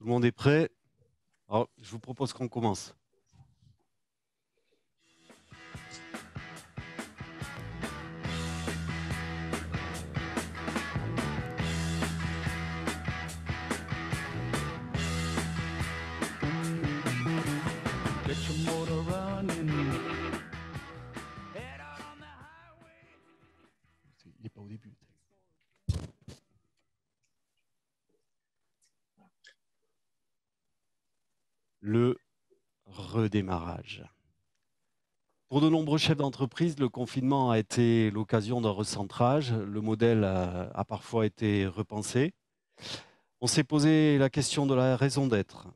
Tout le monde est prêt? Alors, je vous propose qu'on commence. Get your motor running. Il n'est pas au début. Le redémarrage. Pour de nombreux chefs d'entreprise, le confinement a été l'occasion d'un recentrage. Le modèle a parfois été repensé. On s'est posé la question de la raison d'être.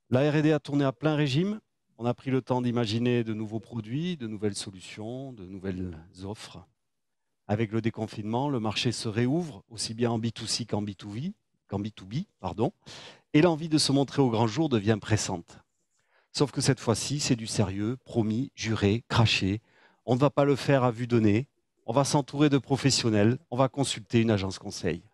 La R&D a tourné à plein régime. On a pris le temps d'imaginer de nouveaux produits, de nouvelles solutions, de nouvelles offres. Avec le déconfinement, le marché se réouvre, aussi bien en B2C qu'en B2B, et l'envie de se montrer au grand jour devient pressante. Sauf que cette fois-ci, c'est du sérieux, promis, juré, craché. On ne va pas le faire à vue de nez. On va s'entourer de professionnels. On va consulter une agence conseil.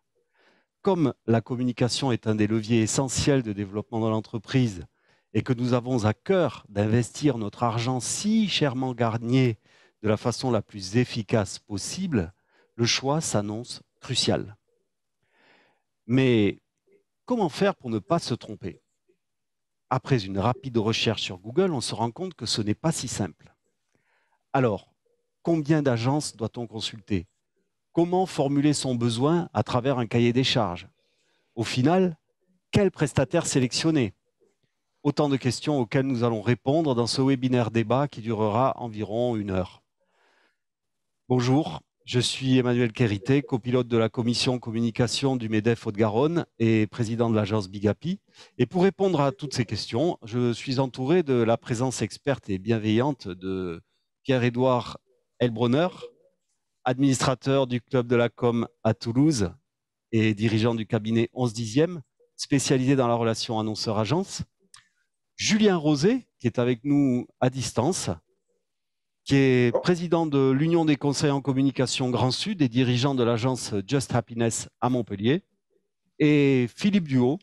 Comme la communication est un des leviers essentiels de développement de l'entreprise et que nous avons à cœur d'investir notre argent si chèrement gagné de la façon la plus efficace possible, le choix s'annonce crucial. Mais comment faire pour ne pas se tromper? Après une rapide recherche sur Google, on se rend compte que ce n'est pas si simple. Alors, combien d'agences doit-on consulter? Comment formuler son besoin à travers un cahier des charges? Au final, quel prestataire sélectionner? Autant de questions auxquelles nous allons répondre dans ce webinaire débat qui durera environ 1 heure. Bonjour, je suis Emmanuel Quérité, copilote de la commission communication du MEDEF Haute-Garonne et président de l'agence Bigapi. Et pour répondre à toutes ces questions, je suis entouré de la présence experte et bienveillante de Pierre-Édouard Elbronner, administrateur du Club de la Com à Toulouse et dirigeant du cabinet 11/10e, spécialisé dans la relation annonceur-agence. Julien Rosé, qui est avec nous à distance, qui est président de l'Union des conseils en communication Grand Sud et dirigeant de l'agence Just Happiness à Montpellier, et Philippe Duhaut,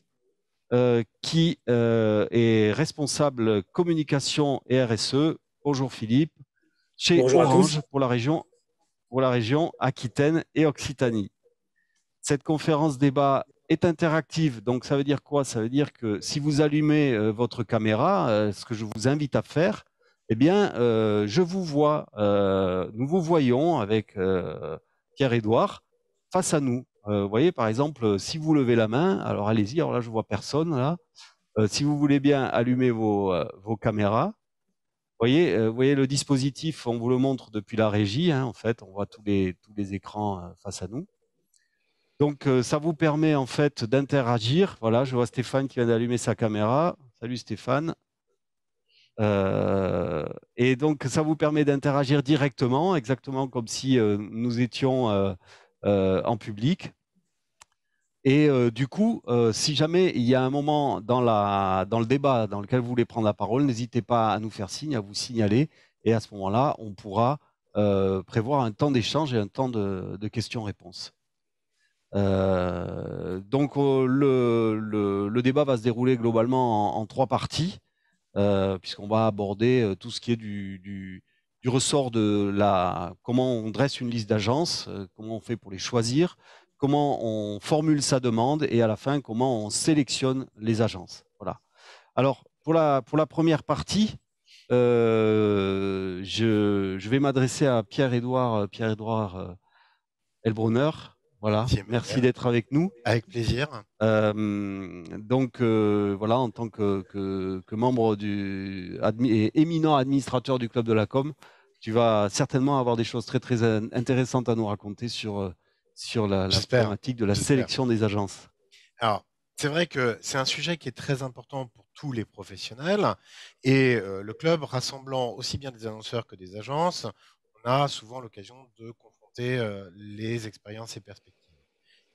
qui est responsable communication et RSE. Bonjour Philippe, chez Bonjour à Orange tous. pour la région Aquitaine et Occitanie. Cette conférence débat est interactive, donc ça veut dire quoi? Ça veut dire que si vous allumez votre caméra, ce que je vous invite à faire, eh bien, je vous vois, nous vous voyons avec Pierre-Édouard face à nous. Vous voyez, par exemple, si vous levez la main, alors allez-y, alors là, je vois personne, là. Si vous voulez bien allumer vos caméras, vous voyez le dispositif, on vous le montre depuis la régie, hein, en fait, on voit tous les écrans face à nous. Donc, ça vous permet en fait d'interagir. Voilà, je vois Stéphane qui vient d'allumer sa caméra. Salut Stéphane. Et donc, ça vous permet d'interagir directement, exactement comme si nous étions en public. Et du coup, si jamais il y a un moment dans le débat dans lequel vous voulez prendre la parole, n'hésitez pas à nous faire signe, à vous signaler. Et à ce moment-là, on pourra prévoir un temps d'échange et un temps de questions-réponses. Donc le débat va se dérouler globalement en 3 parties, puisqu'on va aborder tout ce qui est du ressort de comment on dresse une liste d'agences, comment on fait pour les choisir, comment on formule sa demande et à la fin comment on sélectionne les agences. Voilà. Alors pour la première partie, je vais m'adresser à Pierre-Édouard Elbronner. Voilà, merci d'être avec nous. Avec plaisir. Donc voilà, en tant que membre et éminent administrateur du Club de la Com, tu vas certainement avoir des choses très très intéressantes à nous raconter sur la problématique de la sélection des agences. Alors, c'est vrai que c'est un sujet qui est très important pour tous les professionnels et le club rassemblant aussi bien des annonceurs que des agences, on a souvent l'occasion de confronter les expériences et perspectives.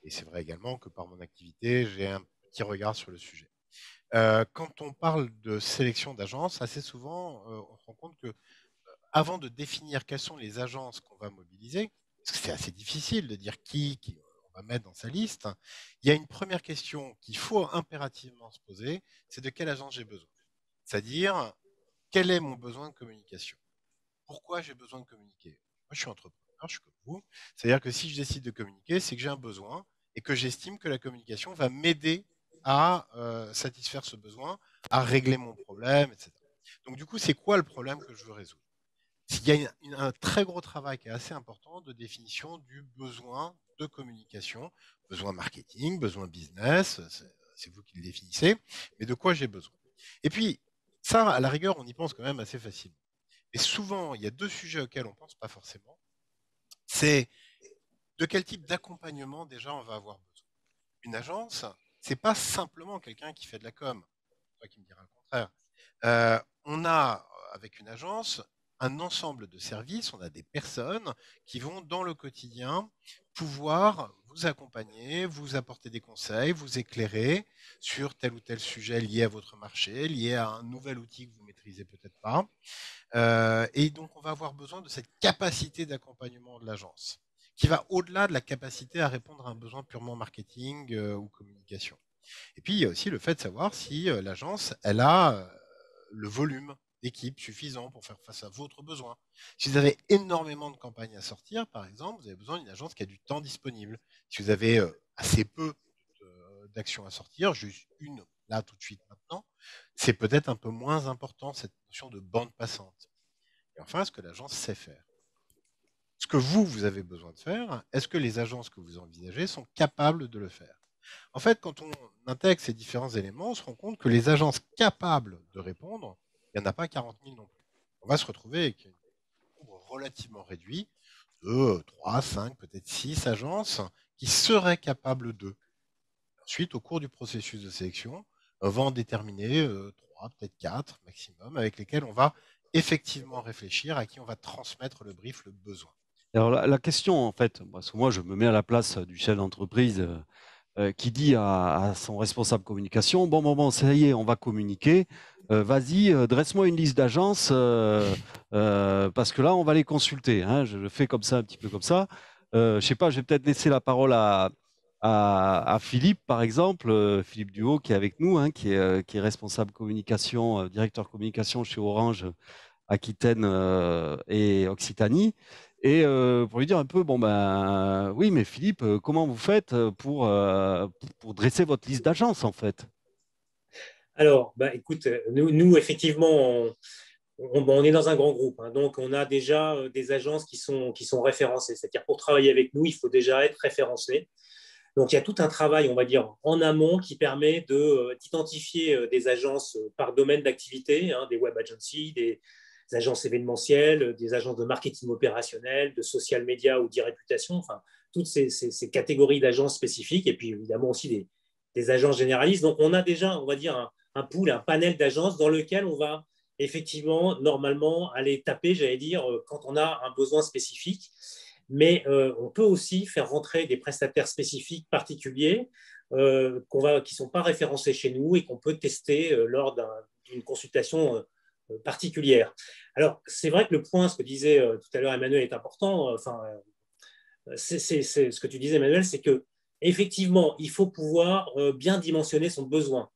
Et c'est vrai également que par mon activité, j'ai un petit regard sur le sujet. Quand on parle de sélection d'agences, assez souvent, on se rend compte que avant de définir quelles sont les agences qu'on va mobiliser, parce que c'est assez difficile de dire qui on va mettre dans sa liste, il y a une première question qu'il faut impérativement se poser, c'est de quelle agence j'ai besoin. C'est-à-dire, quel est mon besoin de communication? Pourquoi j'ai besoin de communiquer? Moi, je suis entrepreneur, je suis comme vous. C'est-à-dire que si je décide de communiquer, c'est que j'ai un besoin et que j'estime que la communication va m'aider à satisfaire ce besoin, à régler mon problème, etc. Donc, du coup, c'est quoi le problème que je veux résoudre? Il y a un très gros travail qui est assez important de définition du besoin de communication, besoin marketing, besoin business, c'est vous qui le définissez, mais de quoi j'ai besoin. Et puis, ça, à la rigueur, on y pense quand même assez facilement. Et souvent, il y a deux sujets auxquels on ne pense pas forcément. C'est de quel type d'accompagnement déjà on va avoir besoin. Une agence, c'est pas simplement quelqu'un qui fait de la com. Toi qui me diras le contraire. On a, avec une agence, un ensemble de services, on a des personnes qui vont dans le quotidien pouvoir vous accompagner, vous apporter des conseils, vous éclairer sur tel ou tel sujet lié à votre marché, lié à un nouvel outil que vous maîtrisez peut-être pas. Et donc, on va avoir besoin de cette capacité d'accompagnement de l'agence, qui va au-delà de la capacité à répondre à un besoin purement marketing ou communication. Et puis, il y a aussi le fait de savoir si l'agence, elle a le volume d'équipe suffisant pour faire face à votre besoin. Si vous avez énormément de campagnes à sortir, par exemple, vous avez besoin d'une agence qui a du temps disponible. Si vous avez assez peu d'actions à sortir, juste une là tout de suite maintenant, c'est peut-être un peu moins important cette notion de bande passante. Et enfin, est-ce que l'agence sait faire? Ce que vous avez besoin de faire, est-ce que les agences que vous envisagez sont capables de le faire? En fait, quand on intègre ces différents éléments, on se rend compte que les agences capables de répondre, il n'y en a pas 40 000 non plus. On va se retrouver avec un nombre relativement réduit de 3, 5, peut-être 6 agences qui seraient capables de. Ensuite, au cours du processus de sélection, on va en déterminer 3, peut-être 4 maximum, avec lesquels on va effectivement réfléchir, à qui on va transmettre le brief, le besoin. Alors la question, en fait, parce que moi je me mets à la place du chef d'entreprise qui dit à son responsable communication, bon, ça y est, on va communiquer, vas-y, dresse-moi une liste d'agences, parce que là, on va les consulter. Hein, je le fais comme ça, un petit peu comme ça. Je sais pas, je vais peut-être laisser la parole à Philippe, par exemple, Philippe Duhaut, qui est avec nous, hein, qui est responsable communication, directeur communication chez Orange, Aquitaine et Occitanie. Et pour lui dire un peu, bon ben oui, mais Philippe, comment vous faites pour dresser votre liste d'agences en fait? Alors, bah, écoute, nous effectivement, on est dans un grand groupe, hein, donc on a déjà des agences qui sont référencées. C'est-à-dire pour travailler avec nous, il faut déjà être référencé. Donc il y a tout un travail, on va dire, en amont qui permet d'identifier des agences par domaine d'activité, hein, des web agencies, des agences événementielles, des agences de marketing opérationnel, de social media ou d'e-réputation, enfin toutes ces catégories d'agences spécifiques, et puis évidemment aussi des agences généralistes. Donc on a déjà, on va dire, un pool, un panel d'agences dans lequel on va effectivement, normalement, aller taper, j'allais dire, quand on a un besoin spécifique. Mais on peut aussi faire rentrer des prestataires spécifiques particuliers qui ne sont pas référencés chez nous et qu'on peut tester lors d'une consultation particulière. Alors, c'est vrai que le point, ce que disait tout à l'heure Emmanuel, est important. Ce que tu disais, Emmanuel, c'est que effectivement, il faut pouvoir bien dimensionner son besoin.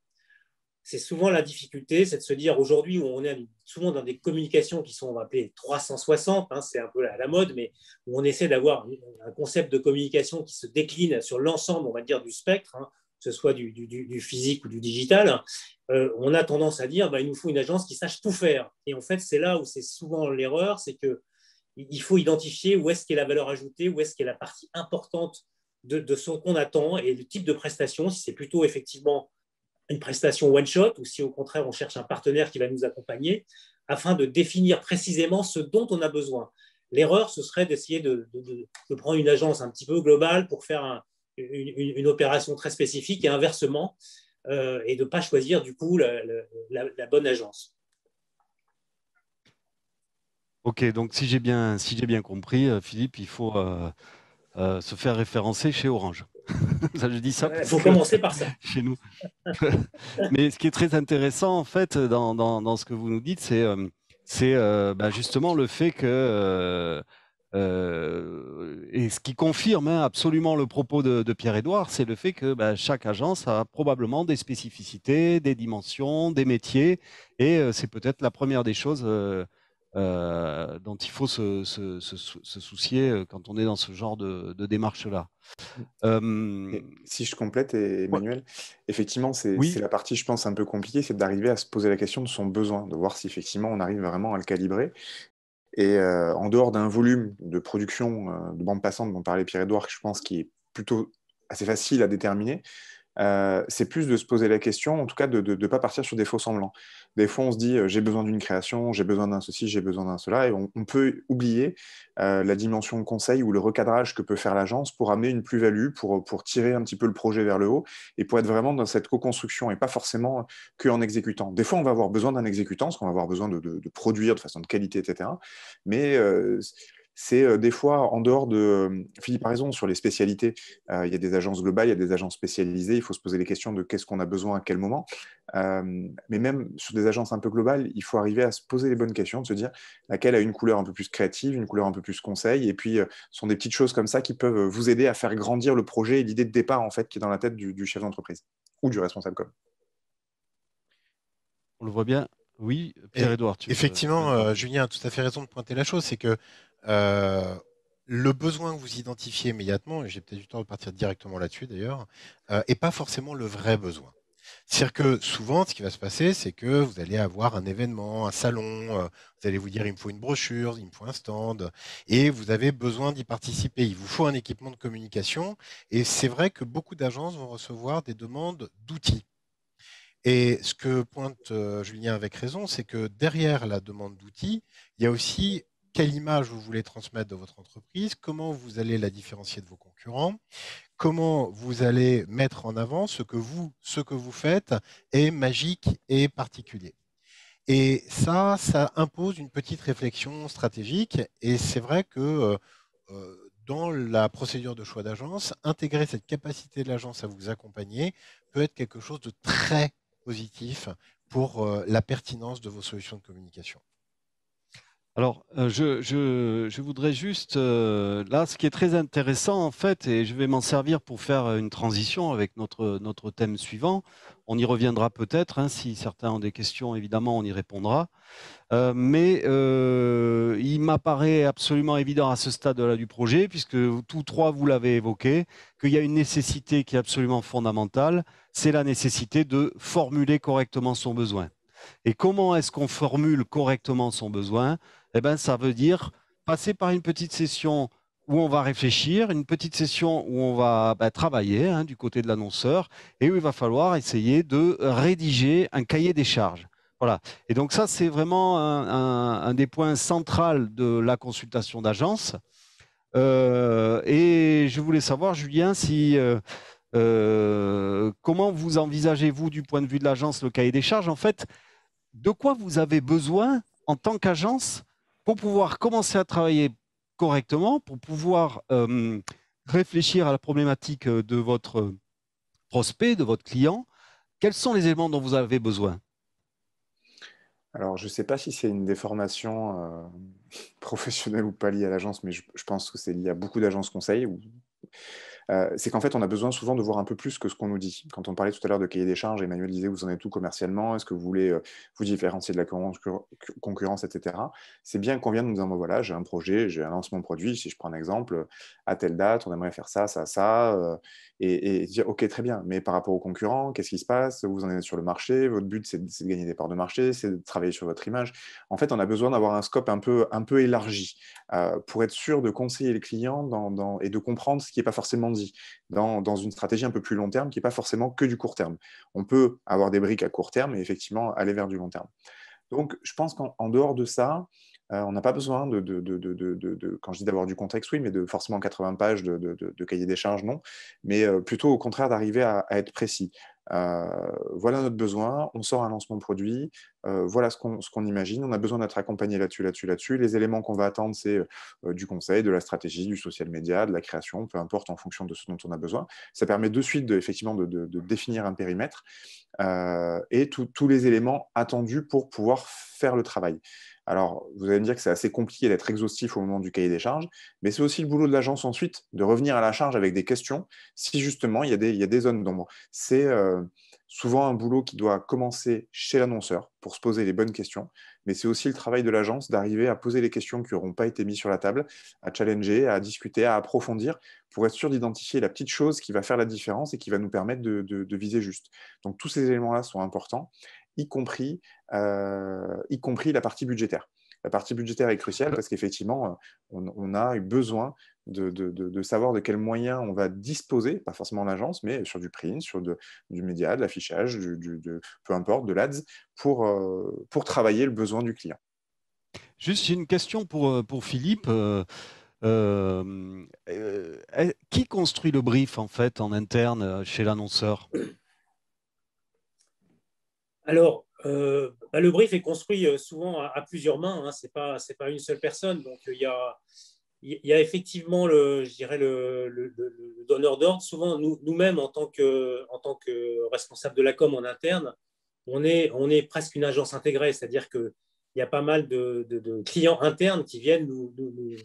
C'est souvent la difficulté, c'est de se dire aujourd'hui où on est souvent dans des communications qui sont, on va appeler 360, hein, c'est un peu la mode, mais où on essaie d'avoir un concept de communication qui se décline sur l'ensemble, on va dire, du spectre, hein, que ce soit du physique ou du digital. On a tendance à dire, il nous faut une agence qui sache tout faire. Et en fait, c'est là où c'est souvent l'erreur, c'est qu'il faut identifier où est-ce qu'est la valeur ajoutée, où est-ce qu'est la partie importante de ce qu'on attend et le type de prestation, si c'est plutôt effectivement une prestation one-shot ou si au contraire on cherche un partenaire qui va nous accompagner afin de définir précisément ce dont on a besoin. L'erreur, ce serait d'essayer de prendre une agence un petit peu globale pour faire une opération très spécifique et inversement, et de ne pas choisir du coup la bonne agence. Ok, donc si j'ai bien compris, Philippe, il faut se faire référencer chez Orange. Je dis ça Il faut commencer par ça. Chez nous. Mais ce qui est très intéressant, en fait, dans ce que vous nous dites, c'est justement le fait que Et ce qui confirme absolument le propos de Pierre-Édouard, c'est le fait que chaque agence a probablement des spécificités, des dimensions, des métiers, et c'est peut-être la première des choses dont il faut se soucier quand on est dans ce genre de démarche-là. Et si je complète, Ouais, Emmanuel, effectivement, c'est oui, la partie, je pense, un peu compliquée, c'est d'arriver à se poser la question de son besoin, de voir si effectivement on arrive vraiment à le calibrer. Et en dehors d'un volume de production de bande passante dont parlait Pierre-Édouard, je pense qui est plutôt assez facile à déterminer, c'est plus de se poser la question, en tout cas de ne pas partir sur des faux semblants. Des fois, on se dit, j'ai besoin d'une création, j'ai besoin d'un ceci, j'ai besoin d'un cela, et on peut oublier la dimension conseil ou le recadrage que peut faire l'agence pour amener une plus-value, pour tirer un petit peu le projet vers le haut, et pour être vraiment dans cette co-construction, et pas forcément qu'en exécutant. Des fois, on va avoir besoin d'un exécutant, parce qu'on va avoir besoin de produire de façon de qualité, etc. Mais c'est des fois en dehors de... Philippe a raison sur les spécialités. Il y a des agences globales, il y a des agences spécialisées. Il faut se poser les questions de qu'est-ce qu'on a besoin à quel moment. Mais même sur des agences un peu globales, il faut arriver à se poser les bonnes questions, de se dire laquelle a une couleur un peu plus créative, une couleur un peu plus conseil. Et puis, ce sont des petites choses comme ça qui peuvent vous aider à faire grandir le projet et l'idée de départ en fait qui est dans la tête du chef d'entreprise ou du responsable com. on le voit bien. Oui, Et Pierre-Édouard, tu veux effectivement, intervenir. Julien a tout à fait raison de pointer la chose, c'est que euh, le besoin que vous identifiez immédiatement, et j'ai peut-être du temps de partir directement là-dessus d'ailleurs, est pas forcément le vrai besoin. C'est-à-dire que souvent, ce qui va se passer, c'est que vous allez avoir un événement, un salon, vous allez vous dire, il me faut une brochure, il me faut un stand, et vous avez besoin d'y participer. Il vous faut un équipement de communication, et c'est vrai que beaucoup d'agences vont recevoir des demandes d'outils. Et ce que pointe Julien avec raison, c'est que derrière la demande d'outils, il y a aussi quelle image vous voulez transmettre de votre entreprise, comment vous allez la différencier de vos concurrents, comment vous allez mettre en avant ce que vous faites est magique et particulier. Et ça impose une petite réflexion stratégique. Et c'est vrai que dans la procédure de choix d'agence, intégrer cette capacité de l'agence à vous accompagner peut être quelque chose de très positif pour la pertinence de vos solutions de communication. Alors, je voudrais juste, là, ce qui est très intéressant, en fait, et je vais m'en servir pour faire une transition avec notre thème suivant. On y reviendra peut-être, hein, si certains ont des questions, évidemment, on y répondra. Mais il m'apparaît absolument évident à ce stade-là du projet, puisque tous trois, vous l'avez évoqué, qu'il y a une nécessité qui est absolument fondamentale, c'est la nécessité de formuler correctement son besoin. Et comment est-ce qu'on formule correctement son besoin? Eh ben, ça veut dire passer par une petite session où on va réfléchir, une petite session où on va travailler du côté de l'annonceur et où il va falloir essayer de rédiger un cahier des charges. Voilà. Et donc ça, c'est vraiment un des points centraux de la consultation d'agence. Et je voulais savoir, Julien, si comment vous envisagez-vous du point de vue de l'agence le cahier des charges? En fait, de quoi vous avez besoin en tant qu'agence pour pouvoir commencer à travailler correctement, pour pouvoir réfléchir à la problématique de votre prospect, de votre client. Quels sont les éléments dont vous avez besoin? Alors, je ne sais pas si c'est une déformation professionnelle ou pas liée à l'agence, mais je pense que c'est lié à beaucoup d'agences conseils c'est qu'en fait, on a besoin souvent de voir un peu plus que ce qu'on nous dit. Quand on parlait tout à l'heure de cahier des charges, Emmanuel disait, vous en êtes tout commercialement, est-ce que vous voulez vous différencier de la concurrence, etc. C'est bien qu'on vienne nous dire, voilà, j'ai un projet, j'ai un lancement produit, si je prends un exemple, à telle date, on aimerait faire ça, ça, ça, et dire, ok, très bien, mais par rapport aux concurrents, qu'est-ce qui se passe? Vous en êtes sur le marché, votre but, c'est de gagner des parts de marché, c'est de travailler sur votre image. En fait, on a besoin d'avoir un scope un peu élargi pour être sûr de conseiller le client et de comprendre ce qui n'est pas forcément dit dans une stratégie un peu plus long terme qui n'est pas forcément que du court terme. On peut avoir des briques à court terme et effectivement aller vers du long terme. Donc, je pense qu'en dehors de ça, on n'a pas besoin quand je dis d'avoir du contexte, oui, mais de forcément 80 pages de cahier des charges, non. Mais plutôt au contraire d'arriver à être précis. Voilà notre besoin, on sort un lancement de produit, voilà ce qu'on imagine, on a besoin d'être accompagné là-dessus. Les éléments qu'on va attendre, c'est du conseil, de la stratégie, du social media, de la création, peu importe en fonction de ce dont on a besoin. Ça permet de suite effectivement de définir un périmètre et tous les éléments attendus pour pouvoir faire le travail. Alors, vous allez me dire que c'est assez compliqué d'être exhaustif au moment du cahier des charges, mais c'est aussi le boulot de l'agence ensuite de revenir à la charge avec des questions si justement il y a des zones d'ombre. C'est souvent un boulot qui doit commencer chez l'annonceur pour se poser les bonnes questions, mais c'est aussi le travail de l'agence d'arriver à poser les questions qui n'auront pas été mises sur la table, à challenger, à discuter, à approfondir pour être sûr d'identifier la petite chose qui va faire la différence et qui va nous permettre de viser juste. Donc tous ces éléments-là sont importants, y compris la partie budgétaire. La partie budgétaire est cruciale parce qu'effectivement, on a eu besoin de savoir de quels moyens on va disposer, pas forcément l'agence, mais sur du print, du média, de l'affichage, peu importe, de l'ADS, pour travailler le besoin du client. Juste, j'ai une question pour Philippe. Qui construit le brief en fait en interne chez l'annonceur? Alors, le brief est construit souvent à plusieurs mains, hein, c'est pas une seule personne. Donc, il y a effectivement je dirais le donneur d'ordre. Souvent, nous-mêmes, en tant que responsable de la com en interne, on est presque une agence intégrée, c'est-à-dire qu'il y a pas mal de clients internes qui viennent nous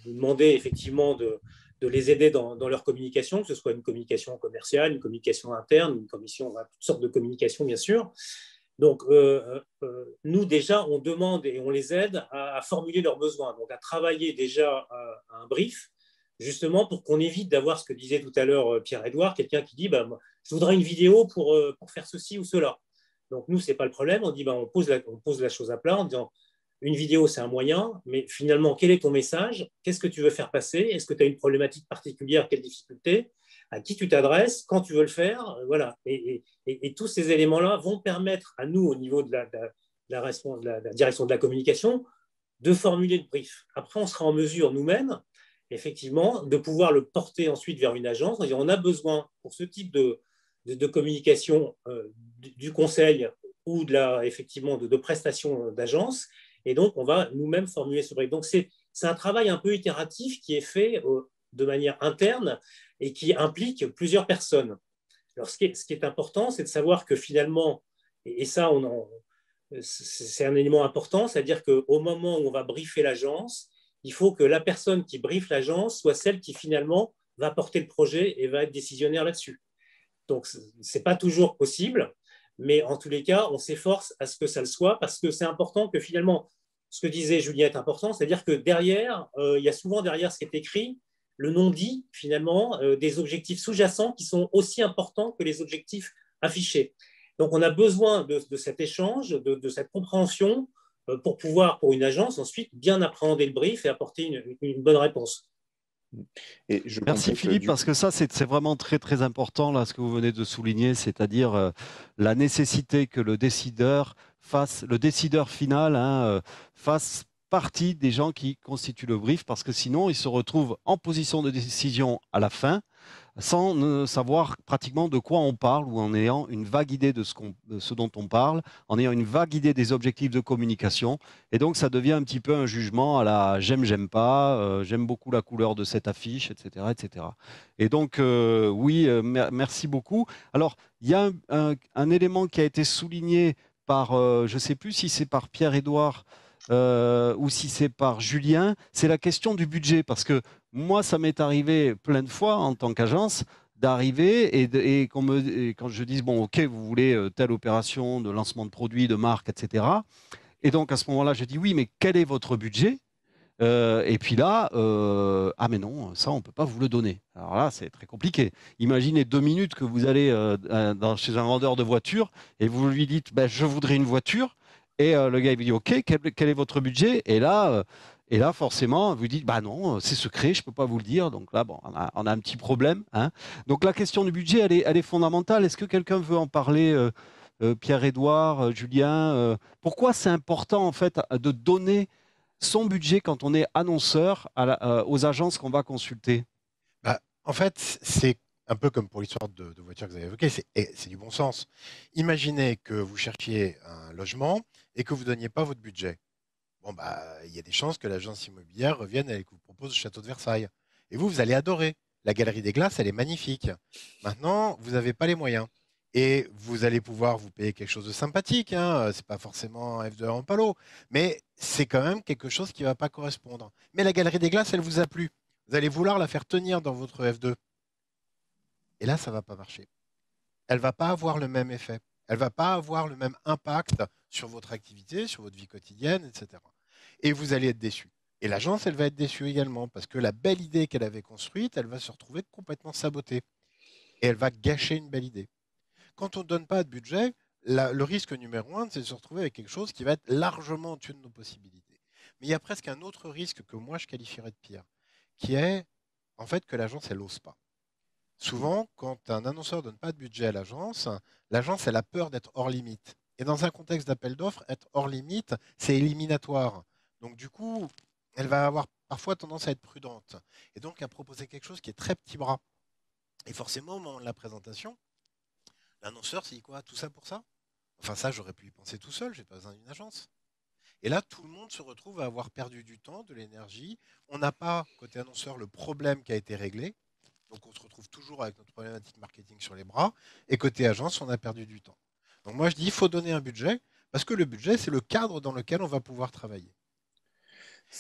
demander effectivement de les aider dans leur communication, que ce soit une communication commerciale, une communication interne, toutes sortes de communications, bien sûr. Donc, nous, déjà, on demande et on les aide à formuler leurs besoins, donc à travailler déjà à un brief, justement pour qu'on évite d'avoir ce que disait tout à l'heure Pierre-Édouard, quelqu'un qui dit bah, je voudrais une vidéo pour faire ceci ou cela. Donc, nous, ce n'est pas le problème. On dit bah, on pose la chose à plat en disant une vidéo, c'est un moyen, mais finalement, quel est ton message? Qu'est-ce que tu veux faire passer? Est-ce que tu as une problématique particulière? Quelle difficulté? À qui tu t'adresses, quand tu veux le faire, voilà. Et tous ces éléments-là vont permettre à nous, au niveau de la direction de la communication, de formuler le brief. Après, on sera en mesure nous-mêmes, effectivement, de pouvoir le porter ensuite vers une agence. On a besoin, pour ce type de communication, du conseil ou effectivement de prestations d'agence. Et donc, on va nous-mêmes formuler ce brief. Donc, c'est un travail un peu itératif qui est fait de manière interne et qui implique plusieurs personnes. Alors, ce qui est important, c'est de savoir que finalement, et ça, c'est un élément important, c'est-à-dire qu'au moment où on va briefer l'agence, il faut que la personne qui briefe l'agence soit celle qui finalement va porter le projet et va être décisionnaire là-dessus. Donc, ce n'est pas toujours possible, mais en tous les cas, on s'efforce à ce que ça le soit parce que c'est important que finalement, ce que disait Julien est important, c'est-à-dire que derrière, il y a souvent derrière ce qui est écrit, le non-dit, finalement, des objectifs sous-jacents qui sont aussi importants que les objectifs affichés. Donc, on a besoin de cet échange, de cette compréhension pour pouvoir, pour une agence, ensuite bien appréhender le brief et apporter une bonne réponse. Et Merci Philippe, parce que ça, c'est vraiment très, très important, là, ce que vous venez de souligner, c'est-à-dire la nécessité que le décideur final, fasse partie des gens qui constituent le brief, parce que sinon, il se retrouve en position de décision à la fin, sans savoir pratiquement de quoi on parle, ou en ayant une vague idée de ce dont on parle, en ayant une vague idée des objectifs de communication. Et donc, ça devient un petit peu un jugement à la j'aime pas, j'aime beaucoup la couleur de cette affiche, etc. etc. Et donc, oui, merci beaucoup. Alors, il y a un élément qui a été souligné par, je ne sais plus si c'est par Pierre-Édouard, ou si c'est par Julien, c'est la question du budget. Parce que moi, ça m'est arrivé plein de fois en tant qu'agence d'arriver et quand je dise, bon, ok, vous voulez telle opération de lancement de produits, de marque, etc. Et donc, à ce moment-là, je dis, oui, mais quel est votre budget? Et puis là, ah mais non, ça, on ne peut pas vous le donner. Alors là, c'est très compliqué. Imaginez 2 minutes que vous allez chez un vendeur de voitures et vous lui dites, ben, je voudrais une voiture. Et le gars, il vous dit, OK, quel est votre budget? Et là, forcément, vous dites, bah non, c'est secret, je ne peux pas vous le dire. Donc là, bon, on a un petit problème, hein. Donc la question du budget, elle est fondamentale. Est-ce que quelqu'un veut en parler, Pierre-Édouard, Julien? Pourquoi c'est important, en fait, de donner son budget quand on est annonceur aux agences qu'on va consulter? Bah, en fait, c'est un peu comme pour l'histoire de voiture que vous avez évoquée, c'est du bon sens. Imaginez que vous cherchiez un logement et que vous ne donniez pas votre budget. Bon, bah, il y a des chances que l'agence immobilière revienne et vous propose le château de Versailles. Et vous allez adorer. La Galerie des Glaces, elle est magnifique. Maintenant, vous n'avez pas les moyens. Et vous allez pouvoir vous payer quelque chose de sympathique, hein. C'est pas forcément un F2 en palo, mais c'est quand même quelque chose qui ne va pas correspondre. Mais la galerie des glaces, elle vous a plu. Vous allez vouloir la faire tenir dans votre F2. Et là, ça ne va pas marcher. Elle ne va pas avoir le même effet. Elle ne va pas avoir le même impact sur votre activité, sur votre vie quotidienne, etc. Et vous allez être déçu. Et l'agence, elle va être déçue également, parce que la belle idée qu'elle avait construite, elle va se retrouver complètement sabotée. Et elle va gâcher une belle idée. Quand on ne donne pas de budget, le risque numéro un, c'est de se retrouver avec quelque chose qui va être largement au-dessus de nos possibilités. Mais il y a presque un autre risque que moi, je qualifierais de pire, qui est en fait que l'agence, elle n'ose pas. Souvent, quand un annonceur ne donne pas de budget à l'agence, l'agence, elle a peur d'être hors limite. Et dans un contexte d'appel d'offres, être hors limite, c'est éliminatoire. Donc du coup, elle va avoir parfois tendance à être prudente. Et donc à proposer quelque chose qui est très petit bras. Et forcément, au moment de la présentation, l'annonceur s'est dit quoi? Tout ça pour ça? Enfin ça, j'aurais pu y penser tout seul, j'ai pas besoin d'une agence. Et là, tout le monde se retrouve à avoir perdu du temps, de l'énergie. On n'a pas, côté annonceur, le problème qui a été réglé. Donc on se retrouve toujours avec notre problématique marketing sur les bras. Et côté agence, on a perdu du temps. Donc moi, je dis, il faut donner un budget, parce que le budget, c'est le cadre dans lequel on va pouvoir travailler.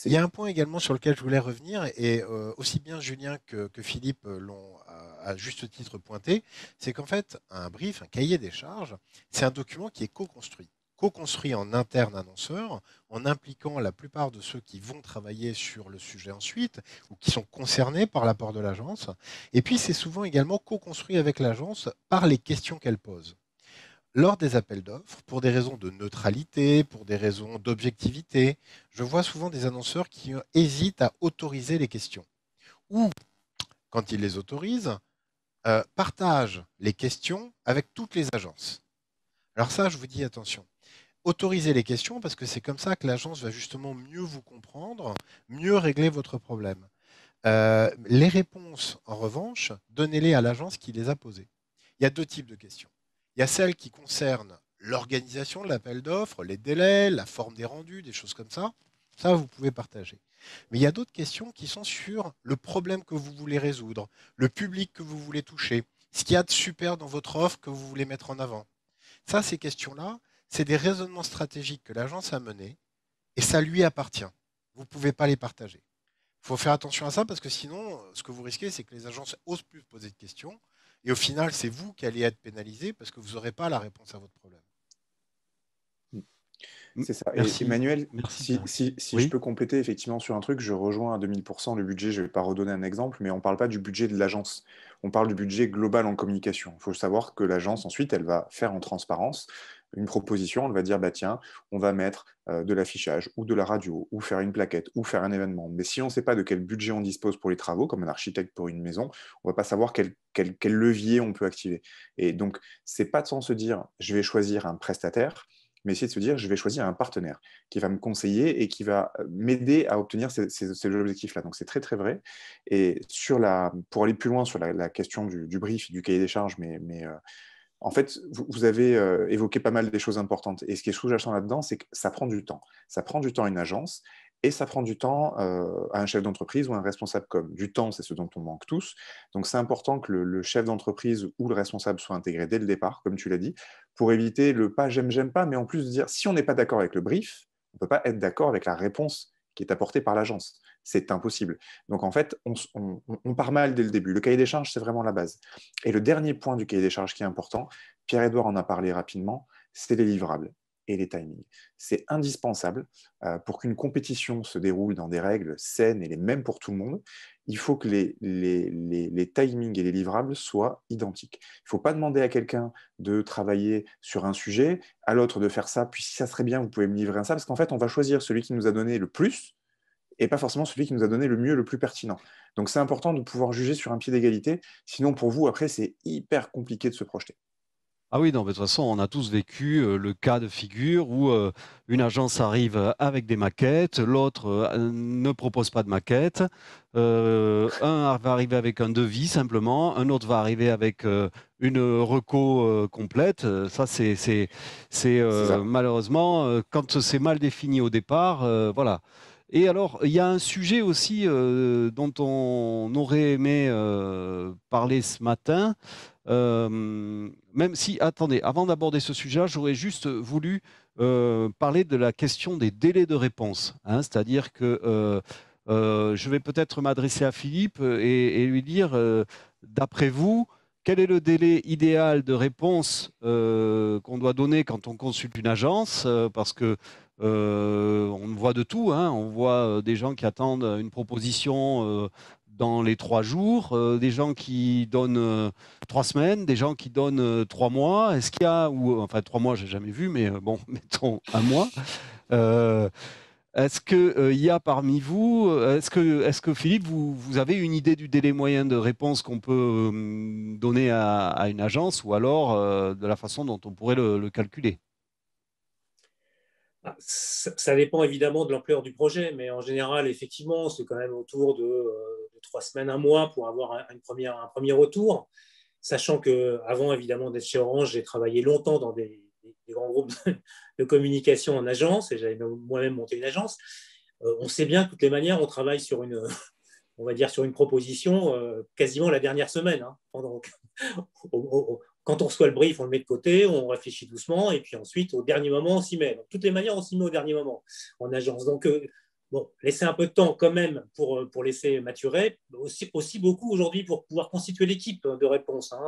Il y a un point également sur lequel je voulais revenir, et aussi bien Julien que Philippe l'ont à juste titre pointé, c'est qu'en fait, un brief, un cahier des charges, c'est un document qui est co-construit. Co-construit en interne annonceur, en impliquant la plupart de ceux qui vont travailler sur le sujet ensuite, ou qui sont concernés par l'apport de l'agence. Et puis, c'est souvent également co-construit avec l'agence par les questions qu'elle pose. Lors des appels d'offres, pour des raisons de neutralité, pour des raisons d'objectivité, je vois souvent des annonceurs qui hésitent à autoriser les questions. Ou, quand ils les autorisent, partagent les questions avec toutes les agences. Alors ça, je vous dis attention. Autorisez les questions parce que c'est comme ça que l'agence va justement mieux vous comprendre, mieux régler votre problème. Les réponses, en revanche, donnez-les à l'agence qui les a posées. Il y a deux types de questions. Il y a celles qui concernent l'organisation de l'appel d'offres, les délais, la forme des rendus, des choses comme ça. Ça, vous pouvez partager. Mais il y a d'autres questions qui sont sur le problème que vous voulez résoudre, le public que vous voulez toucher, ce qu'il y a de super dans votre offre que vous voulez mettre en avant. Ça, ces questions-là, c'est des raisonnements stratégiques que l'agence a menés et ça lui appartient. Vous ne pouvez pas les partager. Il faut faire attention à ça parce que sinon, ce que vous risquez, c'est que les agences osent plus poser de questions. Et au final, c'est vous qui allez être pénalisé parce que vous n'aurez pas la réponse à votre problème. C'est ça. Merci. Et Emmanuel, Merci. si Oui. je peux compléter effectivement sur un truc, je rejoins à 2000% le budget. Je ne vais pas redonner un exemple, mais on ne parle pas du budget de l'agence. On parle du budget global en communication. Il faut savoir que l'agence, ensuite, elle va faire en transparence une proposition. Elle va dire, bah, tiens, on va mettre de l'affichage ou de la radio ou faire une plaquette ou faire un événement. Mais si on ne sait pas de quel budget on dispose pour les travaux, comme un architecte pour une maison, on ne va pas savoir quel levier on peut activer. Et donc, ce n'est pas de se dire, je vais choisir un prestataire, mais essayer de se dire, je vais choisir un partenaire qui va me conseiller et qui va m'aider à obtenir ces objectifs-là. Donc, c'est très, très vrai. Et pour aller plus loin sur la question du brief, du cahier des charges, en fait, vous avez évoqué pas mal des choses importantes. Et ce qui est sous-jacent là-dedans, c'est que ça prend du temps. Ça prend du temps à une agence et ça prend du temps à un chef d'entreprise ou à un responsable com. Du temps, c'est ce dont on manque tous. Donc, c'est important que le chef d'entreprise ou le responsable soit intégré dès le départ, comme tu l'as dit, pour éviter le pas j'aime pas, mais en plus de dire si on n'est pas d'accord avec le brief, on ne peut pas être d'accord avec la réponse qui est apportée par l'agence. C'est impossible. Donc, en fait, on part mal dès le début. Le cahier des charges, c'est vraiment la base. Et le dernier point du cahier des charges qui est important, Pierre-Édouard en a parlé rapidement, c'est les livrables et les timings. C'est indispensable pour qu'une compétition se déroule dans des règles saines et les mêmes pour tout le monde. Il faut que les timings et les livrables soient identiques. Il ne faut pas demander à quelqu'un de travailler sur un sujet, à l'autre de faire ça, puis si ça serait bien, vous pouvez me livrer un ça, parce qu'en fait, on va choisir celui qui nous a donné le plus et pas forcément celui qui nous a donné le mieux, le plus pertinent. Donc c'est important de pouvoir juger sur un pied d'égalité, sinon pour vous, après, c'est hyper compliqué de se projeter. Ah oui, non, mais de toute façon, on a tous vécu le cas de figure où une agence arrive avec des maquettes, l'autre ne propose pas de maquette, un va arriver avec un devis simplement, un autre va arriver avec une reco complète. Ça, c'est ça. malheureusement, quand c'est mal défini au départ, voilà. Et alors, il y a un sujet aussi dont on aurait aimé parler ce matin. même si, attendez, avant d'aborder ce sujet-là, j'aurais juste voulu parler de la question des délais de réponse. Hein, c'est-à-dire que je vais peut-être m'adresser à Philippe et lui dire, d'après vous, quel est le délai idéal de réponse qu'on doit donner quand on consulte une agence parce que on voit de tout, hein. On voit des gens qui attendent une proposition dans les 3 jours, des gens qui donnent 3 semaines, des gens qui donnent 3 mois. Est-ce qu'il y a, ou enfin 3 mois, j'ai jamais vu, mais bon, mettons 1 mois. Euh, Est-ce qu'il y a parmi vous, est-ce que Philippe, vous avez une idée du délai moyen de réponse qu'on peut donner à une agence ou alors de la façon dont on pourrait le calculer? Ça dépend évidemment de l'ampleur du projet, mais en général, effectivement, c'est quand même autour de 3 semaines, 1 mois pour avoir un premier retour. Sachant qu'avant, évidemment, d'être chez Orange, j'ai travaillé longtemps dans des grands groupes de communication en agence et j'avais moi-même monté une agence. On sait bien que de toutes les manières, on travaille sur on va dire sur une proposition quasiment la dernière semaine. Hein. Quand on reçoit le brief, on le met de côté, on réfléchit doucement, et puis ensuite, au dernier moment, on s'y met. Donc, de toutes les manières, on s'y met au dernier moment en agence. Donc, bon, laisser un peu de temps quand même pour laisser maturer, aussi beaucoup aujourd'hui pour pouvoir constituer l'équipe de réponse. Hein.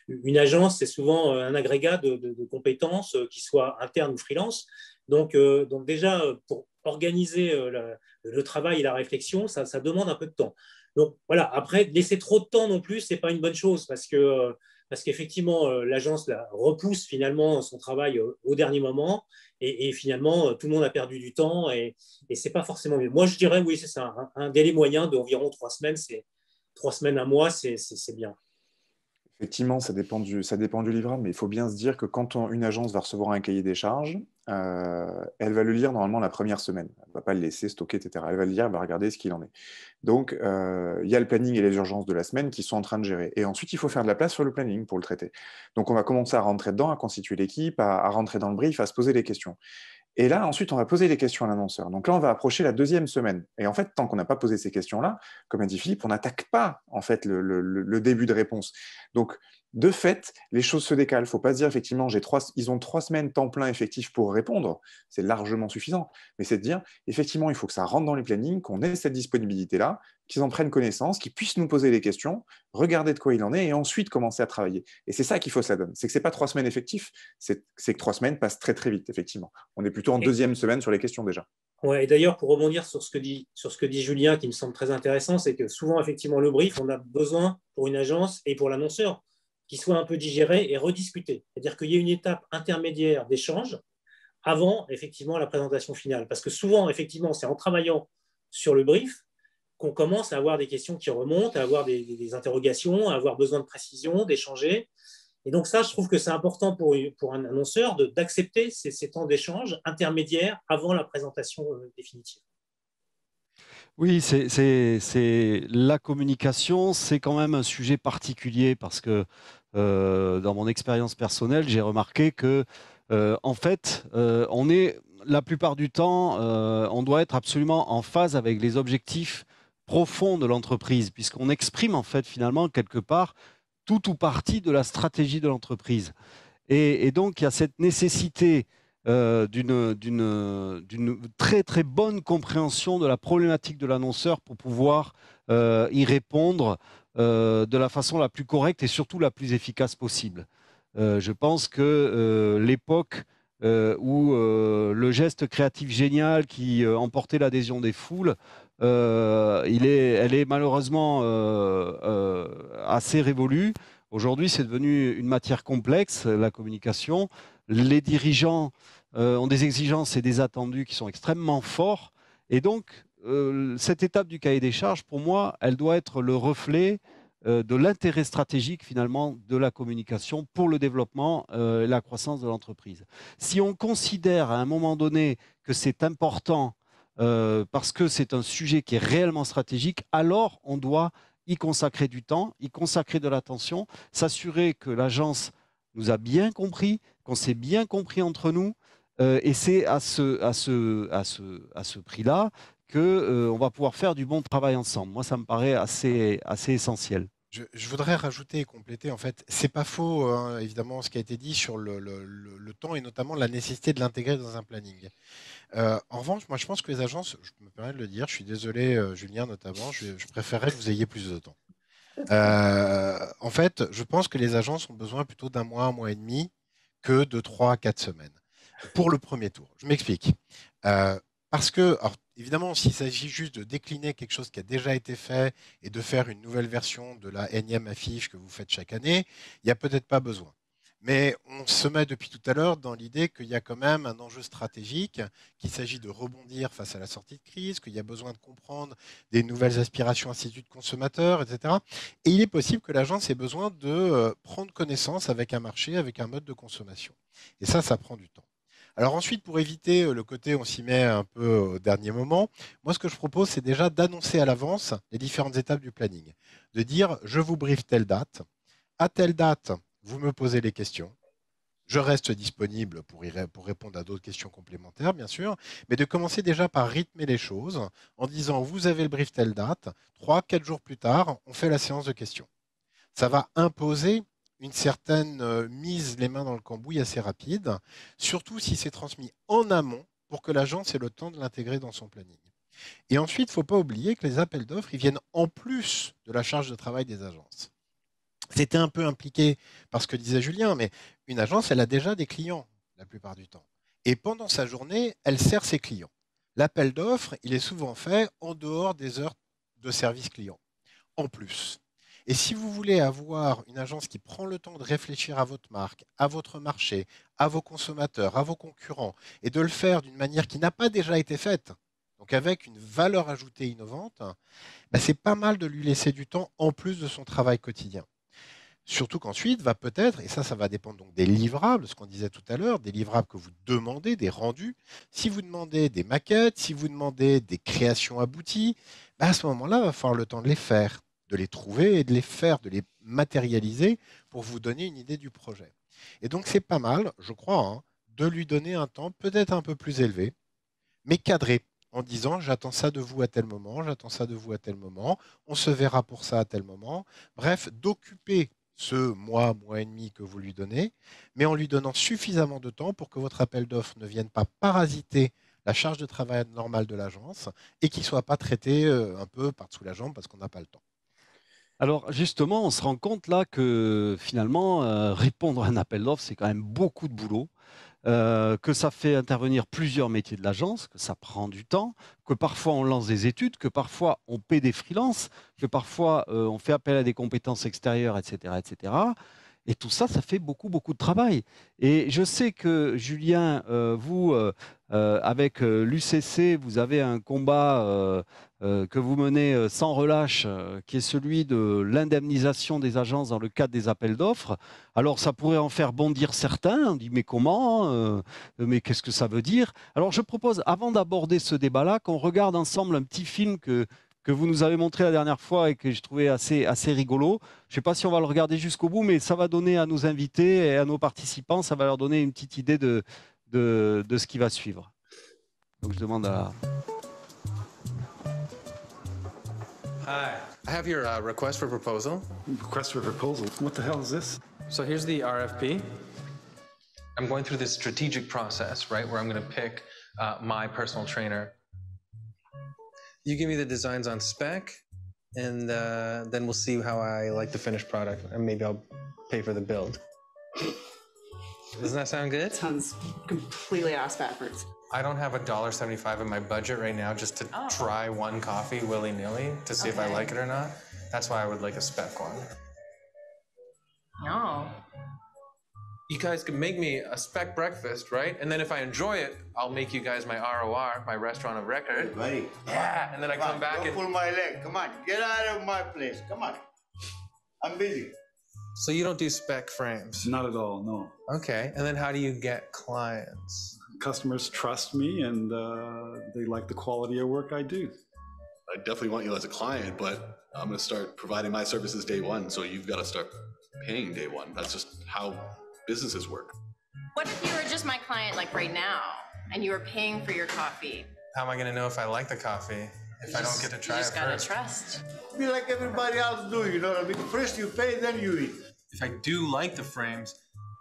Une agence, c'est souvent un agrégat de compétences, qui soient internes ou freelance. Donc déjà, pour organiser le travail et la réflexion, ça demande un peu de temps. Donc voilà, après, laisser trop de temps non plus, ce n'est pas une bonne chose parce qu'effectivement, l'agence repousse finalement son travail au dernier moment et finalement, tout le monde a perdu du temps et ce n'est pas forcément mieux. Moi, je dirais, oui, c'est ça, un délai moyen d'environ 3 semaines, 3 semaines, 1 mois, c'est bien. Effectivement, ça dépend du livrable, mais il faut bien se dire que quand une agence va recevoir un cahier des charges, elle va le lire normalement la première semaine. Elle ne va pas le laisser stocker, etc. Elle va le lire, elle va regarder ce qu'il en est. Donc, il y a le planning et les urgences de la semaine qui sont en train de gérer. Et ensuite, il faut faire de la place sur le planning pour le traiter. Donc, on va commencer à rentrer dedans, à constituer l'équipe, à rentrer dans le brief, à se poser des questions. Et là, ensuite, on va poser les questions à l'annonceur. Donc là, on va approcher la 2e semaine. Et en fait, tant qu'on n'a pas posé ces questions-là, comme a dit Philippe, on n'attaque pas en fait le début de réponse. Donc, de fait, les choses se décalent. Il ne faut pas se dire, effectivement, ils ont 3 semaines temps plein effectif pour répondre. C'est largement suffisant. Mais c'est de dire, effectivement, il faut que ça rentre dans les plannings, qu'on ait cette disponibilité-là, qu'ils en prennent connaissance, qu'ils puissent nous poser les questions, regarder de quoi il en est et ensuite commencer à travailler. Et c'est ça qu'il faut que ça donne. C'est que ce n'est pas 3 semaines effectifs, c'est que 3 semaines passent très très vite, effectivement. On est plutôt en 2e semaine sur les questions déjà. Ouais, et d'ailleurs, pour rebondir sur ce que dit Julien, qui me semble très intéressant, c'est que souvent, effectivement, le brief, on a besoin pour une agence et pour l'annonceur qu'il soit un peu digéré et rediscuté. C'est-à-dire qu'il y ait une étape intermédiaire d'échange avant, effectivement, la présentation finale. Parce que souvent, effectivement, c'est en travaillant sur le brief qu'on commence à avoir des questions qui remontent, à avoir des interrogations, à avoir besoin de précision, d'échanger. Et donc ça, je trouve que c'est important pour un annonceur d'accepter ces temps d'échange intermédiaires avant la présentation définitive. Oui, la communication, c'est quand même un sujet particulier parce que dans mon expérience personnelle, j'ai remarqué que en fait, on est la plupart du temps, on doit être absolument en phase avec les objectifs profonds de l'entreprise, puisqu'on exprime en fait finalement quelque part tout ou partie de la stratégie de l'entreprise. Et donc, il y a cette nécessité d'une très très bonne compréhension de la problématique de l'annonceur pour pouvoir y répondre de la façon la plus correcte et surtout la plus efficace possible. Je pense que l'époque où le geste créatif génial qui emportait l'adhésion des foules, elle est malheureusement assez révolue. Aujourd'hui, c'est devenu une matière complexe, la communication. Les dirigeants ont des exigences et des attendus qui sont extrêmement forts. Et donc, cette étape du cahier des charges, pour moi, elle doit être le reflet de l'intérêt stratégique finalement de la communication pour le développement et la croissance de l'entreprise. Si on considère à un moment donné que c'est important parce que c'est un sujet qui est réellement stratégique, alors on doit y consacrer du temps, y consacrer de l'attention, s'assurer que l'agence nous a bien compris, qu'on s'est bien compris entre nous, et c'est à ce prix-là qu'on va pouvoir faire du bon travail ensemble. Moi, ça me paraît assez essentiel. Je voudrais rajouter et compléter, en fait, c'est pas faux, hein, évidemment, ce qui a été dit sur le temps et notamment la nécessité de l'intégrer dans un planning. En revanche, moi, je pense que les agences, je me permets de le dire, je suis désolé, Julien, notamment, je préférerais que vous ayez plus de temps. En fait, je pense que les agences ont besoin plutôt d'un mois et demi que de 3 à 4 semaines pour le premier tour. Je m'explique. Parce que, alors, évidemment, s'il s'agit juste de décliner quelque chose qui a déjà été fait et de faire une nouvelle version de la énième affiche que vous faites chaque année, il n'y a peut-être pas besoin. Mais on se met depuis tout à l'heure dans l'idée qu'il y a quand même un enjeu stratégique, qu'il s'agit de rebondir face à la sortie de crise, qu'il y a besoin de comprendre des nouvelles aspirations instituts de consommateurs, etc. Et il est possible que l'agence ait besoin de prendre connaissance avec un marché, avec un mode de consommation. Et ça prend du temps. Alors ensuite, pour éviter le côté on s'y met un peu au dernier moment, moi ce que je propose, c'est déjà d'annoncer à l'avance les différentes étapes du planning. De dire, je vous briefe telle date, à telle date, vous me posez les questions. Je reste disponible pour répondre à d'autres questions complémentaires, bien sûr, mais de commencer déjà par rythmer les choses en disant, vous avez le brief telle date, 3-4 jours plus tard, on fait la séance de questions. Ça va imposer une certaine mise les mains dans le cambouis assez rapide, surtout si c'est transmis en amont pour que l'agence ait le temps de l'intégrer dans son planning. Et ensuite, il ne faut pas oublier que les appels d'offres, ils viennent en plus de la charge de travail des agences. C'était un peu impliqué par ce que disait Julien, mais une agence, elle a déjà des clients la plupart du temps. Et pendant sa journée, elle sert ses clients. L'appel d'offres, il est souvent fait en dehors des heures de service client, en plus. Et si vous voulez avoir une agence qui prend le temps de réfléchir à votre marque, à votre marché, à vos consommateurs, à vos concurrents, et de le faire d'une manière qui n'a pas déjà été faite, donc avec une valeur ajoutée innovante, bah c'est pas mal de lui laisser du temps en plus de son travail quotidien. Surtout qu'ensuite va peut-être, et ça va dépendre donc des livrables, ce qu'on disait tout à l'heure, des livrables que vous demandez, des rendus. Si vous demandez des maquettes, si vous demandez des créations abouties, bah à ce moment-là, il va falloir le temps de les faire, de les trouver et de les faire, de les matérialiser pour vous donner une idée du projet. Et donc c'est pas mal, je crois, hein, de lui donner un temps peut-être un peu plus élevé, mais cadré, en disant j'attends ça de vous à tel moment, j'attends ça de vous à tel moment, on se verra pour ça à tel moment. Bref, d'occuper ce mois et demi que vous lui donnez, mais en lui donnant suffisamment de temps pour que votre appel d'offres ne vienne pas parasiter la charge de travail normale de l'agence et qu'il ne soit pas traité un peu par-dessous la jambe parce qu'on n'a pas le temps. Alors justement, on se rend compte là que finalement, répondre à un appel d'offres, c'est quand même beaucoup de boulot. Que ça fait intervenir plusieurs métiers de l'agence, que ça prend du temps, que parfois on lance des études, que parfois on paie des freelances, que parfois on fait appel à des compétences extérieures, etc., etc. Et tout ça, ça fait beaucoup, beaucoup de travail. Et je sais que Julien, vous, avec l'UCC, vous avez un combat que vous menez sans relâche, qui est celui de l'indemnisation des agences dans le cadre des appels d'offres. Alors, ça pourrait en faire bondir certains. On dit, mais comment mais qu'est-ce que ça veut dire? Alors, je propose, avant d'aborder ce débat-là, qu'on regarde ensemble un petit film que vous nous avez montré la dernière fois et que j'ai trouvé assez rigolo. Je ne sais pas si on va le regarder jusqu'au bout, mais ça va donner à nos invités et à nos participants, ça va leur donner une petite idée de ce qui va suivre. Donc, je demande à... Hi. I have your request for proposal. Request for proposal. What the hell is this? So here's the RFP. I'm going through this strategic process, right, where I'm going to pick my personal trainer. You give me the designs on spec, and then we'll see how I like the finished product, and maybe I'll pay for the build. Doesn't that sound good? Sounds completely ass backwards. I don't have $1.75 in my budget right now just to try one coffee willy-nilly to see if I like it or not. That's why I would like a spec one. No. You guys can make me a spec breakfast, right? And then if I enjoy it, I'll make you guys my ROR, my restaurant of record. Hey, buddy. Yeah, and then I come back Don't pull my leg. Come on, get out of my place. Come on. I'm busy. So you don't do spec frames? Not at all, no. Okay, and then how do you get clients? Customers trust me and they like the quality of work I do. I definitely want you as a client, but I'm going to start providing my services day one, so you've got to start paying day one. That's just how businesses work. What if you were just my client like right now and you were paying for your coffee? How am I going to know if I like the coffee? if I don't get to You try just it gotta first. trust. Be like everybody else do, you know what I mean? First you pay, then you eat. If I do like the frames,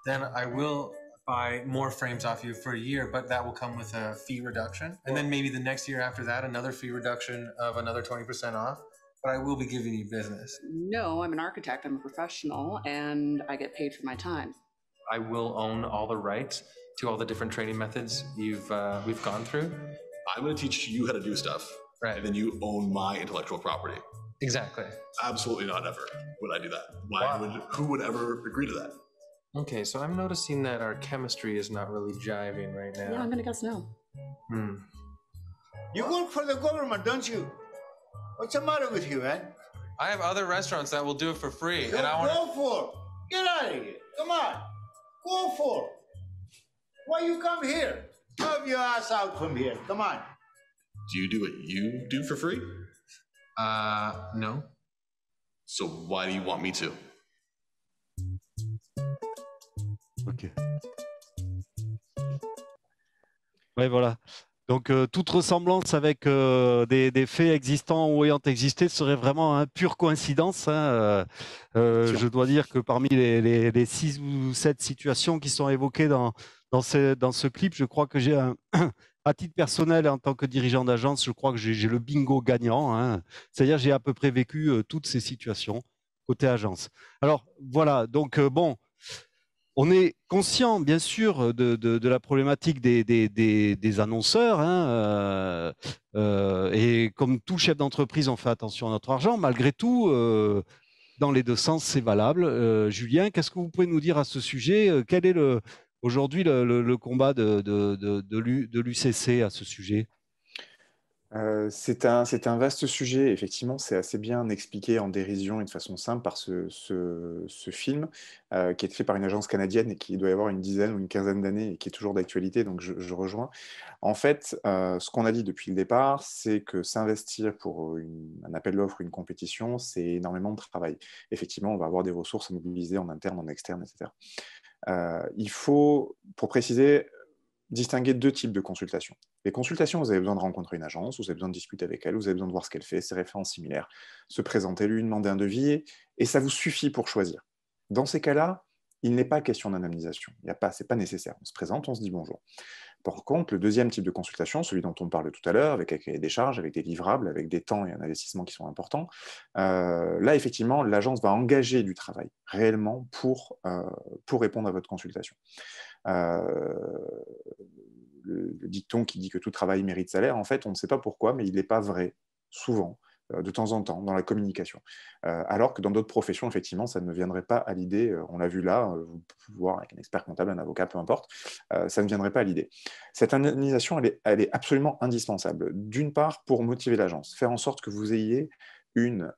then I will buy more frames off you for a year, but that will come with a fee reduction. And then maybe the next year after that, another fee reduction of another 20% off. But I will be giving you business. No, I'm an architect, I'm a professional, and I get paid for my time. I will own all the rights to all the different training methods we've gone through. I'm going to teach you how to do stuff, Right. and then you own my intellectual property. Exactly. Absolutely not ever would I do that. Wow. Who would ever agree to that? Okay, so I'm noticing that our chemistry is not really jiving right now. Yeah, I'm gonna guess no. You work for the government, don't you? What's the matter with you, man? I have other restaurants that will do it for free, Go, and I want go for it. Get out of here. Come on. Go for it. Why you come here? Move your ass out from here. Come on. Do you do what you do for free? no. So why do you want me to? Ok. Ouais, voilà. Donc, toute ressemblance avec des faits existants ou ayant existé serait vraiment une pure coïncidence, hein. Je dois dire que parmi les 6 ou 7 situations qui sont évoquées dans ce clip, je crois que j'ai à titre personnel, en tant que dirigeant d'agence, je crois que j'ai le bingo gagnant, hein. C'est-à-dire j'ai à peu près vécu toutes ces situations côté agence. Alors, voilà. Donc, bon. On est conscient, bien sûr, de la problématique des annonceurs, hein, et comme tout chef d'entreprise, on fait attention à notre argent. Malgré tout, dans les deux sens, c'est valable. Julien, qu'est-ce que vous pouvez nous dire à ce sujet? Quel est aujourd'hui le combat de l'UCC à ce sujet? C'est un vaste sujet. Effectivement, c'est assez bien expliqué en dérision et de façon simple par ce film qui est fait par une agence canadienne et qui doit y avoir une dizaine ou une quinzaine d'années et qui est toujours d'actualité, donc je rejoins. En fait, ce qu'on a dit depuis le départ, c'est que s'investir pour un appel d'offres, une compétition, c'est énormément de travail. Effectivement, on va avoir des ressources à mobiliser en interne, en externe, etc. Il faut, pour préciser, distinguer 2 types de consultations. Les consultations, vous avez besoin de rencontrer une agence, vous avez besoin de discuter avec elle, vous avez besoin de voir ce qu'elle fait, ses références similaires, se présenter, lui demander un devis, et ça vous suffit pour choisir. Dans ces cas-là, il n'est pas question d'indemnisation. Ce n'est pas nécessaire. On se présente, on se dit bonjour. Par contre, le deuxième type de consultation, celui dont on parlait tout à l'heure, avec des charges, avec des livrables, avec des temps et un investissement qui sont importants, là, effectivement, l'agence va engager du travail réellement pour répondre à votre consultation. Le dicton qui dit que tout travail mérite salaire, en fait, on ne sait pas pourquoi, mais il n'est pas vrai, souvent, de temps en temps, dans la communication. Alors que dans d'autres professions, effectivement, ça ne me viendrait pas à l'idée, on l'a vu là, vous pouvez voir avec un expert comptable, un avocat, peu importe, ça ne viendrait pas à l'idée. Cette indemnisation, elle est absolument indispensable. D'une part, pour motiver l'agence, faire en sorte que vous ayez une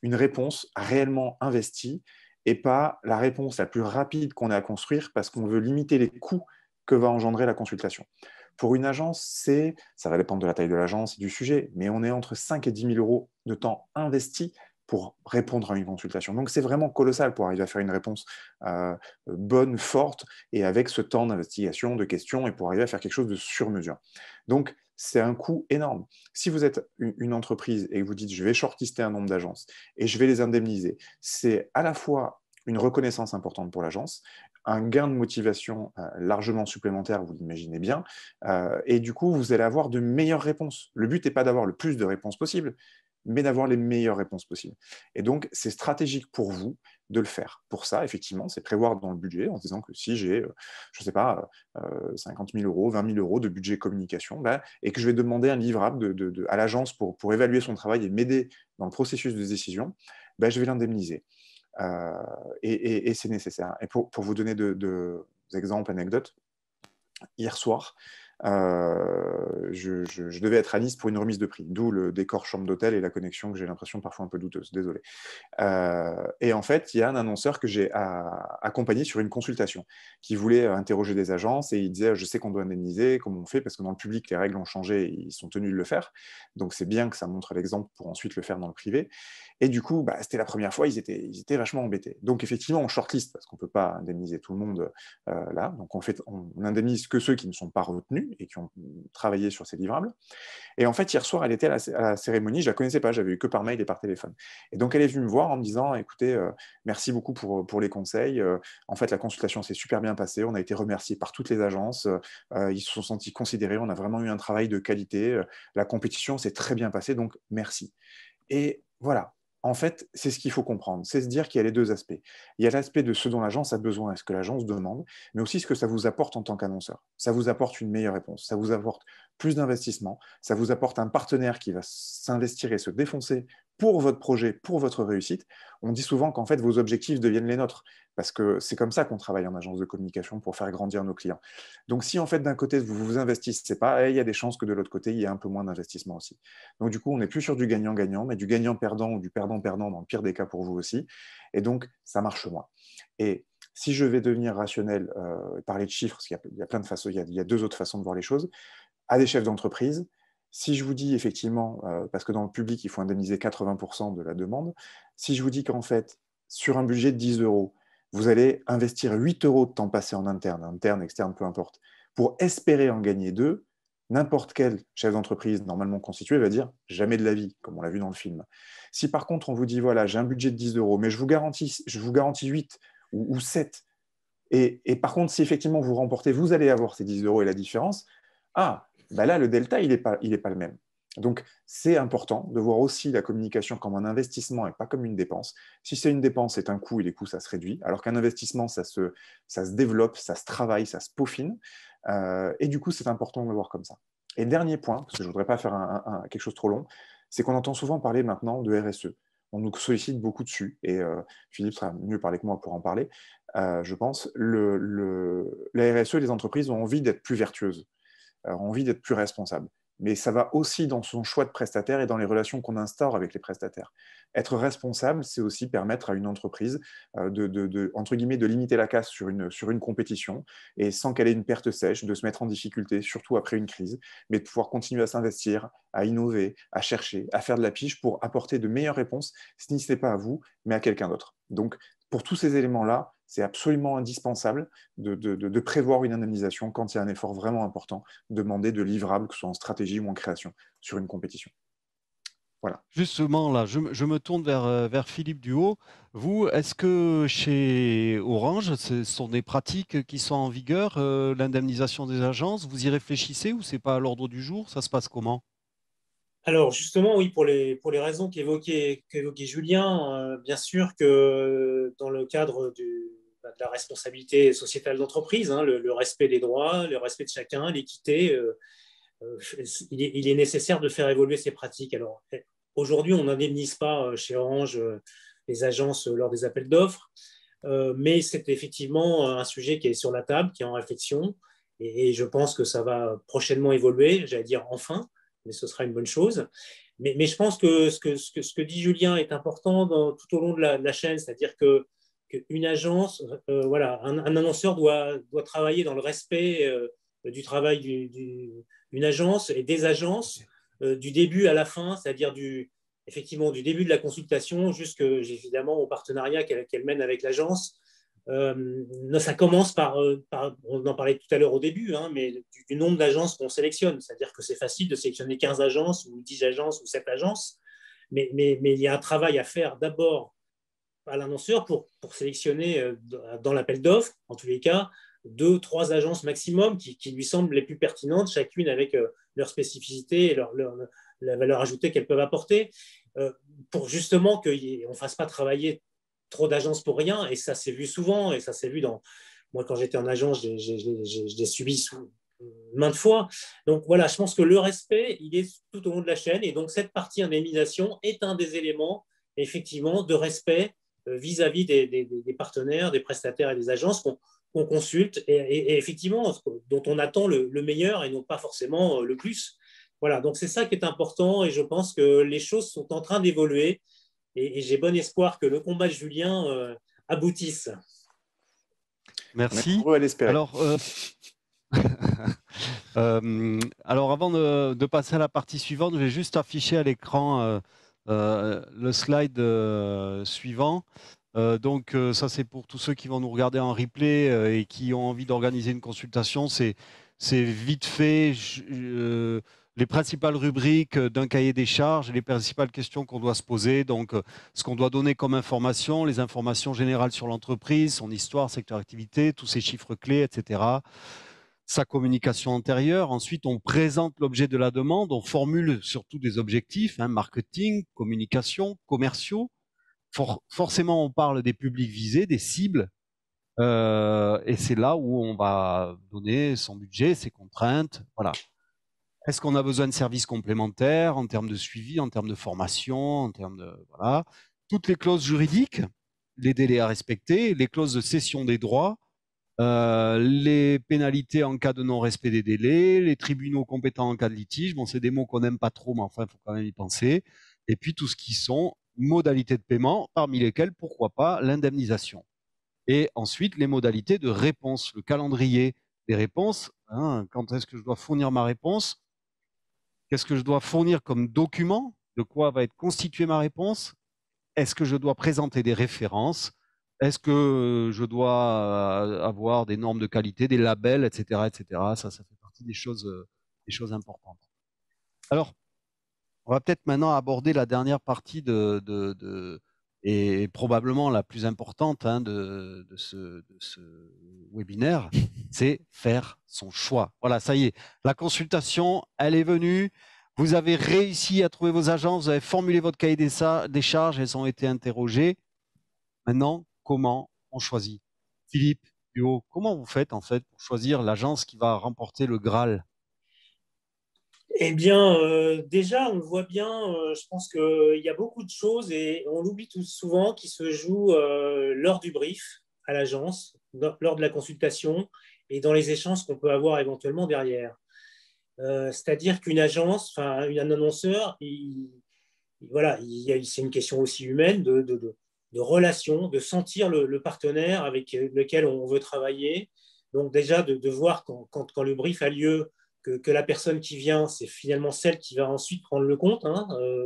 réponse réellement investie et pas la réponse la plus rapide qu'on ait à construire parce qu'on veut limiter les coûts que va engendrer la consultation. Pour une agence, ça va dépendre de la taille de l'agence et du sujet, mais on est entre 5 et 10 000 euros de temps investi pour répondre à une consultation. Donc, c'est vraiment colossal pour arriver à faire une réponse bonne, forte, et avec ce temps d'investigation, de questions, et pour arriver à faire quelque chose de sur mesure. Donc, c'est un coût énorme. Si vous êtes une entreprise et que vous dites « je vais shortlister un nombre d'agences et je vais les indemniser », c'est à la fois une reconnaissance importante pour l'agence, un gain de motivation largement supplémentaire, vous l'imaginez bien, et du coup, vous allez avoir de meilleures réponses. Le but n'est pas d'avoir le plus de réponses possible, mais d'avoir les meilleures réponses possibles. Et donc, c'est stratégique pour vous de le faire. Pour ça, effectivement, c'est prévoir dans le budget en se disant que si j'ai, je ne sais pas, 50 000 euros, 20 000 euros de budget communication, et que je vais demander un livrable à l'agence pour évaluer son travail et m'aider dans le processus de décision, je vais l'indemniser. Et c'est nécessaire. Et pour vous donner des exemples, anecdotes, hier soir, je devais être à Nice pour une remise de prix, d'où le décor chambre d'hôtel et la connexion que j'ai l'impression parfois un peu douteuse, désolé. Et en fait, il y a un annonceur que j'ai accompagné sur une consultation qui voulait interroger des agences et il disait « je sais qu'on doit indemniser, comment on fait ?» parce que dans le public, les règles ont changé et ils sont tenus de le faire. Donc, c'est bien que ça montre l'exemple pour ensuite le faire dans le privé. Et du coup, c'était la première fois, ils étaient vachement embêtés. Donc, effectivement, on shortlist parce qu'on ne peut pas indemniser tout le monde là. Donc, on indemnise que ceux qui ne sont pas retenus venu et qui ont travaillé sur ces livrables. Et en fait, hier soir, elle était à la cérémonie, je ne la connaissais pas, j'avais eu que par mail et par téléphone. Et donc, elle est venue me voir en me disant, écoutez, merci beaucoup pour les conseils. En fait, la consultation s'est super bien passée, on a été remerciés par toutes les agences, ils se sont sentis considérés, on a vraiment eu un travail de qualité, la compétition s'est très bien passée, donc merci. Et voilà. En fait, c'est ce qu'il faut comprendre, c'est se dire qu'il y a les deux aspects. Il y a l'aspect de ce dont l'agence a besoin et ce que l'agence demande, mais aussi ce que ça vous apporte en tant qu'annonceur. Ça vous apporte une meilleure réponse, ça vous apporte plus d'investissement, ça vous apporte un partenaire qui va s'investir et se défoncer pour votre projet, pour votre réussite. On dit souvent qu'en fait, vos objectifs deviennent les nôtres, parce que c'est comme ça qu'on travaille en agence de communication pour faire grandir nos clients. Donc si en fait d'un côté vous vous investissez pas, il y a des chances que de l'autre côté il y ait un peu moins d'investissement aussi. Donc du coup on n'est plus sur du gagnant-gagnant, mais du gagnant-perdant ou du perdant-perdant dans le pire des cas pour vous aussi, et donc ça marche moins. Et si je vais devenir rationnel, parler de chiffres, parce qu'il y a plein de façons, il y a deux autres façons de voir les choses, à des chefs d'entreprise, si je vous dis effectivement, parce que dans le public il faut indemniser 80% de la demande, si je vous dis qu'en fait sur un budget de 10 €, vous allez investir 8 € de temps passé en interne, externe, peu importe, pour espérer en gagner 2, n'importe quel chef d'entreprise normalement constitué va dire « jamais de la vie », comme on l'a vu dans le film. Si par contre on vous dit « voilà, j'ai un budget de 10 €, mais je vous garantis 8 ou 7, et par contre si effectivement vous remportez, vous allez avoir ces 10 € et la différence, bah là le delta il n'est pas le même. Donc, c'est important de voir aussi la communication comme un investissement et pas comme une dépense. Si c'est une dépense, c'est un coût et les coûts, ça se réduit. Alors qu'un investissement, ça se développe, ça se travaille, ça se peaufine. Et du coup, c'est important de le voir comme ça. Et dernier point, parce que je ne voudrais pas faire quelque chose de trop long, c'est qu'on entend souvent parler maintenant de RSE. On nous sollicite beaucoup dessus, et Philippe sera mieux parler que moi pour en parler, je pense. La RSE, les entreprises ont envie d'être plus vertueuses, ont envie d'être plus responsables. Mais ça va aussi dans son choix de prestataire et dans les relations qu'on instaure avec les prestataires. Être responsable, c'est aussi permettre à une entreprise entre guillemets, de limiter la casse sur une compétition, et sans qu'elle ait une perte sèche, de se mettre en difficulté, surtout après une crise, mais de pouvoir continuer à s'investir, à innover, à chercher, à faire de la pige pour apporter de meilleures réponses, si ce n'est pas à vous, mais à quelqu'un d'autre. Donc, pour tous ces éléments-là, c'est absolument indispensable de prévoir une indemnisation quand il y a un effort vraiment important, demander de livrables, que ce soit en stratégie ou en création, sur une compétition. Voilà. Justement, là, je me tourne vers Philippe Duhaut. Vous, est-ce que chez Orange, ce sont des pratiques qui sont en vigueur, l'indemnisation des agences? Vous y réfléchissez ou ce n'est pas à l'ordre du jour? Ça se passe comment? Alors justement, oui, pour les raisons qu'évoquait Julien, bien sûr que dans le cadre de la responsabilité sociétale d'entreprise, le respect des droits, le respect de chacun, l'équité, il est nécessaire de faire évoluer ces pratiques. Alors aujourd'hui, on n'indemnise pas chez Orange les agences lors des appels d'offres, mais c'est effectivement un sujet qui est sur la table, qui est en réflexion, et je pense que ça va prochainement évoluer, j'allais dire enfin, mais ce sera une bonne chose. Mais je pense que ce que dit Julien est important tout au long de la chaîne, c'est-à-dire qu'une agence, voilà, un annonceur doit travailler dans le respect du travail d'une agence et des agences, du début à la fin, c'est-à-dire effectivement du début de la consultation jusqu'évidemment au partenariat qu'elle mène avec l'agence. Ça commence par, on en parlait tout à l'heure au début, mais du nombre d'agences qu'on sélectionne. C'est-à-dire que c'est facile de sélectionner 15 agences ou 10 agences ou 7 agences, mais il y a un travail à faire d'abord à l'annonceur pour sélectionner dans l'appel d'offres, en tous les cas, 2-3 agences maximum qui lui semblent les plus pertinentes, chacune avec leur spécificité et la valeur ajoutée qu'elles peuvent apporter, pour justement qu'on ne fasse pas travailler trop d'agences pour rien, et ça s'est vu souvent, et ça s'est vu moi quand j'étais en agence, je l'ai subi maintes fois. Donc voilà, je pense que le respect, il est tout au long de la chaîne, et donc cette partie indemnisation est un des éléments effectivement de respect vis-à-vis des partenaires, des prestataires et des agences qu'on consulte, et effectivement dont on attend le meilleur et non pas forcément le plus. Voilà, donc c'est ça qui est important, et je pense que les choses sont en train d'évoluer. Et j'ai bon espoir que le combat de Julien aboutisse. Merci. Alors, avant de passer à la partie suivante, je vais juste afficher à l'écran le slide suivant. Ça, c'est pour tous ceux qui vont nous regarder en replay et qui ont envie d'organiser une consultation. C'est c'est vite fait les principales rubriques d'un cahier des charges, les principales questions qu'on doit se poser. Donc, ce qu'on doit donner comme information, les informations générales sur l'entreprise, son histoire, secteur d'activité, tous ses chiffres clés, etc. Sa communication antérieure. Ensuite, on présente l'objet de la demande, on formule surtout des objectifs, marketing, communication, commerciaux. Forcément, on parle des publics visés, des cibles. Et c'est là où on va donner son budget, ses contraintes. Voilà. Est-ce qu'on a besoin de services complémentaires en termes de suivi, en termes de formation, en termes de voilà, toutes les clauses juridiques, les délais à respecter, les clauses de cession des droits, les pénalités en cas de non-respect des délais, les tribunaux compétents en cas de litige. Bon, c'est des mots qu'on n'aime pas trop, mais enfin, il faut quand même y penser. Et puis tout ce qui sont modalités de paiement, parmi lesquelles, pourquoi pas, l'indemnisation. Et ensuite, les modalités de réponse, le calendrier des réponses. Quand est-ce que je dois fournir ma réponse? Qu'est-ce que je dois fournir comme document? De quoi va être constituée ma réponse? Est-ce que je dois présenter des références? Est-ce que je dois avoir des normes de qualité, des labels, etc., etc. Ça fait partie des choses importantes. Alors, on va peut-être maintenant aborder la dernière partie et probablement la plus importante de ce webinaire, c'est faire son choix. Voilà, ça y est, la consultation, elle est venue. Vous avez réussi à trouver vos agences, vous avez formulé votre cahier des charges, elles ont été interrogées. Maintenant, comment on choisit? Philippe, Hugo, comment vous faites en fait pour choisir l'agence qui va remporter le Graal? Eh bien, déjà, on le voit bien, je pense qu'il y a beaucoup de choses et on l'oublie tout souvent qui se jouent lors du brief à l'agence, lors de la consultation et dans les échanges qu'on peut avoir éventuellement derrière. C'est-à-dire qu'une agence, un annonceur, voilà, c'est une question aussi humaine de relation, de sentir le partenaire avec lequel on veut travailler. Donc déjà, de voir quand le brief a lieu, que la personne qui vient, c'est finalement celle qui va ensuite prendre le compte,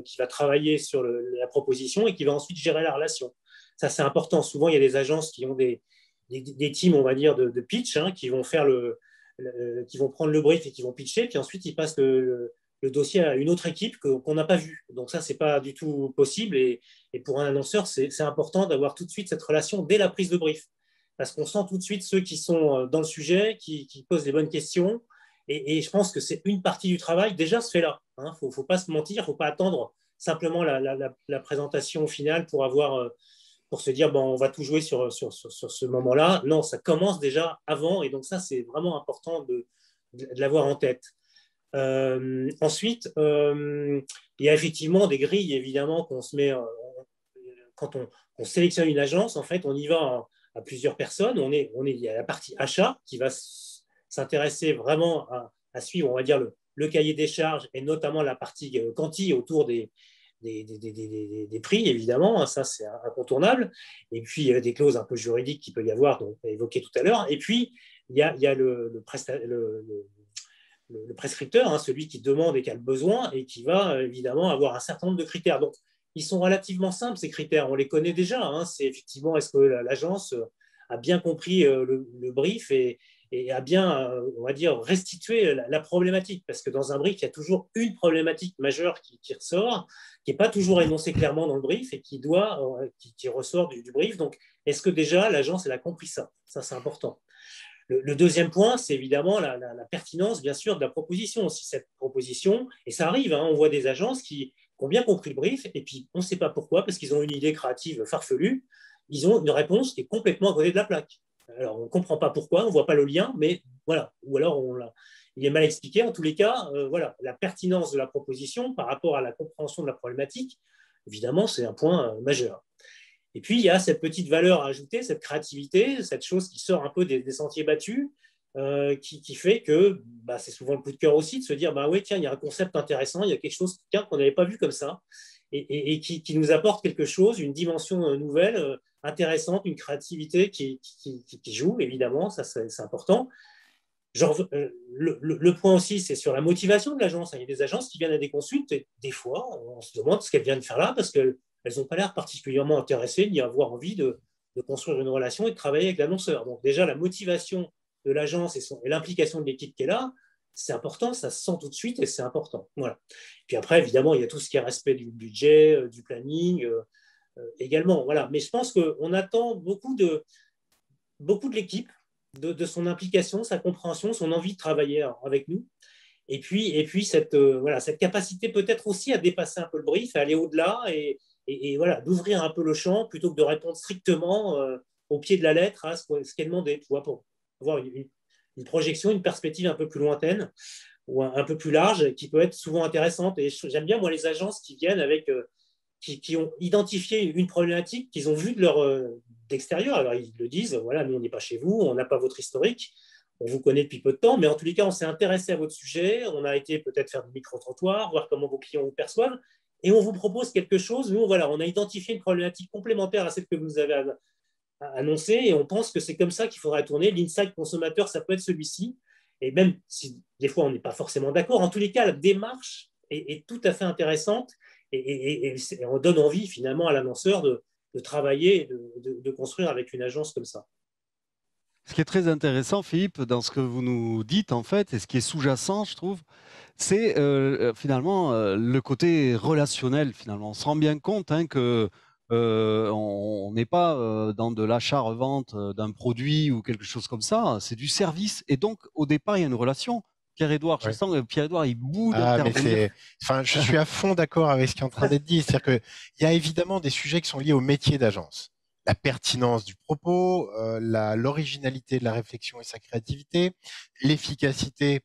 qui va travailler sur la proposition et qui va ensuite gérer la relation. Ça, c'est important. Souvent, il y a des agences qui ont des teams, on va dire, de pitch, qui vont faire qui vont prendre le brief et qui vont pitcher, puis ensuite, ils passent le dossier à une autre équipe qu'on n'a pas vue. Donc ça, ce n'est pas du tout possible. Et pour un annonceur, c'est important d'avoir tout de suite cette relation dès la prise de brief. Parce qu'on sent tout de suite ceux qui sont dans le sujet, qui posent les bonnes questions. Et je pense que c'est une partie du travail déjà se fait là. Il ne faut pas se mentir, il ne faut pas attendre simplement la présentation finale pour se dire bon, on va tout jouer sur ce moment-là. Non, ça commence déjà avant. Et donc ça, c'est vraiment important de l'avoir en tête. Ensuite, il y a effectivement des grilles, évidemment, qu'on se met quand on sélectionne une agence. En fait, on y va à plusieurs personnes. Il y a la partie achat qui va s'intéresser vraiment à suivre, on va dire, le cahier des charges et notamment la partie quanti autour des prix, évidemment, ça c'est incontournable. Et puis des clauses un peu juridiques qu'il peut y avoir, dont on a évoqué tout à l'heure. Et puis il y a le prescripteur, celui qui demande et qui a le besoin et qui va évidemment avoir un certain nombre de critères. Donc ils sont relativement simples, ces critères, on les connaît déjà. C'est effectivement, est-ce que l'agence a bien compris le brief et a bien, on va dire, restitué la problématique. Parce que dans un brief, il y a toujours une problématique majeure qui ressort, qui n'est pas toujours énoncée clairement dans le brief et qui ressort du brief. Donc, est-ce que déjà l'agence elle a compris ça? Ça, c'est important. Le deuxième point, c'est évidemment la pertinence, bien sûr, de la proposition. Si cette proposition, et ça arrive, on voit des agences qui ont bien compris le brief, et puis on ne sait pas pourquoi, parce qu'ils ont une idée créative farfelue, ils ont une réponse qui est complètement à côté de la plaque. Alors, on ne comprend pas pourquoi, on ne voit pas le lien, mais voilà. Ou alors, il est mal expliqué. En tous les cas, voilà, la pertinence de la proposition par rapport à la compréhension de la problématique, évidemment, c'est un point majeur. Et puis, il y a cette petite valeur à ajouter, cette créativité, cette chose qui sort un peu des sentiers battus, qui fait que c'est souvent le coup de cœur aussi de se dire, oui, tiens, il y a un concept intéressant, il y a quelque chose qu'on n'avait pas vu comme ça, et qui nous apporte quelque chose, une dimension nouvelle, intéressante, une créativité qui joue, évidemment, ça c'est important. Le point aussi, c'est sur la motivation de l'agence. Il y a des agences qui viennent à des consultes et des fois, on se demande ce qu'elles viennent faire là parce qu'elles n'ont pas l'air particulièrement intéressées ni avoir envie de construire une relation et de travailler avec l'annonceur. Donc déjà, la motivation de l'agence et l'implication de l'équipe qui est là, c'est important, ça se sent tout de suite et c'est important. Voilà. Puis après, évidemment, il y a tout ce qui est respect du budget, du planning également. Voilà. Mais je pense qu'on attend beaucoup de l'équipe, de son implication, sa compréhension, son envie de travailler avec nous. Et puis cette capacité peut-être aussi à dépasser un peu le brief, à aller au-delà et voilà, d'ouvrir un peu le champ plutôt que de répondre strictement au pied de la lettre à ce qui est demandé, tu vois, pour avoir une projection, une perspective un peu plus lointaine ou un peu plus large qui peut être souvent intéressante. Et j'aime bien, moi, les agences qui viennent avec, qui ont identifié une problématique qu'ils ont vue d'extérieur. Alors, ils le disent, voilà, nous, on n'est pas chez vous, on n'a pas votre historique, on vous connaît depuis peu de temps, mais en tous les cas, on s'est intéressé à votre sujet, on a été peut-être faire du micro-trottoir, voir comment vos clients vous perçoivent, et on vous propose quelque chose. Nous, voilà, on a identifié une problématique complémentaire à celle que vous avez annoncée, et on pense que c'est comme ça qu'il faudra tourner. L'insight consommateur, ça peut être celui-ci, et même si des fois on n'est pas forcément d'accord, en tous les cas, la démarche est tout à fait intéressante, et on donne envie finalement à l'annonceur de travailler et de construire avec une agence comme ça. Ce qui est très intéressant, Philippe, dans ce que vous nous dites, en fait, et ce qui est sous-jacent, je trouve, c'est finalement le côté relationnel. Finalement, on se rend bien compte que on n'est pas dans de l'achat-revente d'un produit ou quelque chose comme ça. C'est du service. Et donc, au départ, il y a une relation. Pierre-Édouard, je sens que Pierre-Édouard, il bout d'intervenir. Je suis à fond d'accord avec ce qui est en train d'être dit. C'est-à-dire qu'il y a évidemment des sujets qui sont liés au métier d'agence. La pertinence du propos, l'originalité de la réflexion et sa créativité, l'efficacité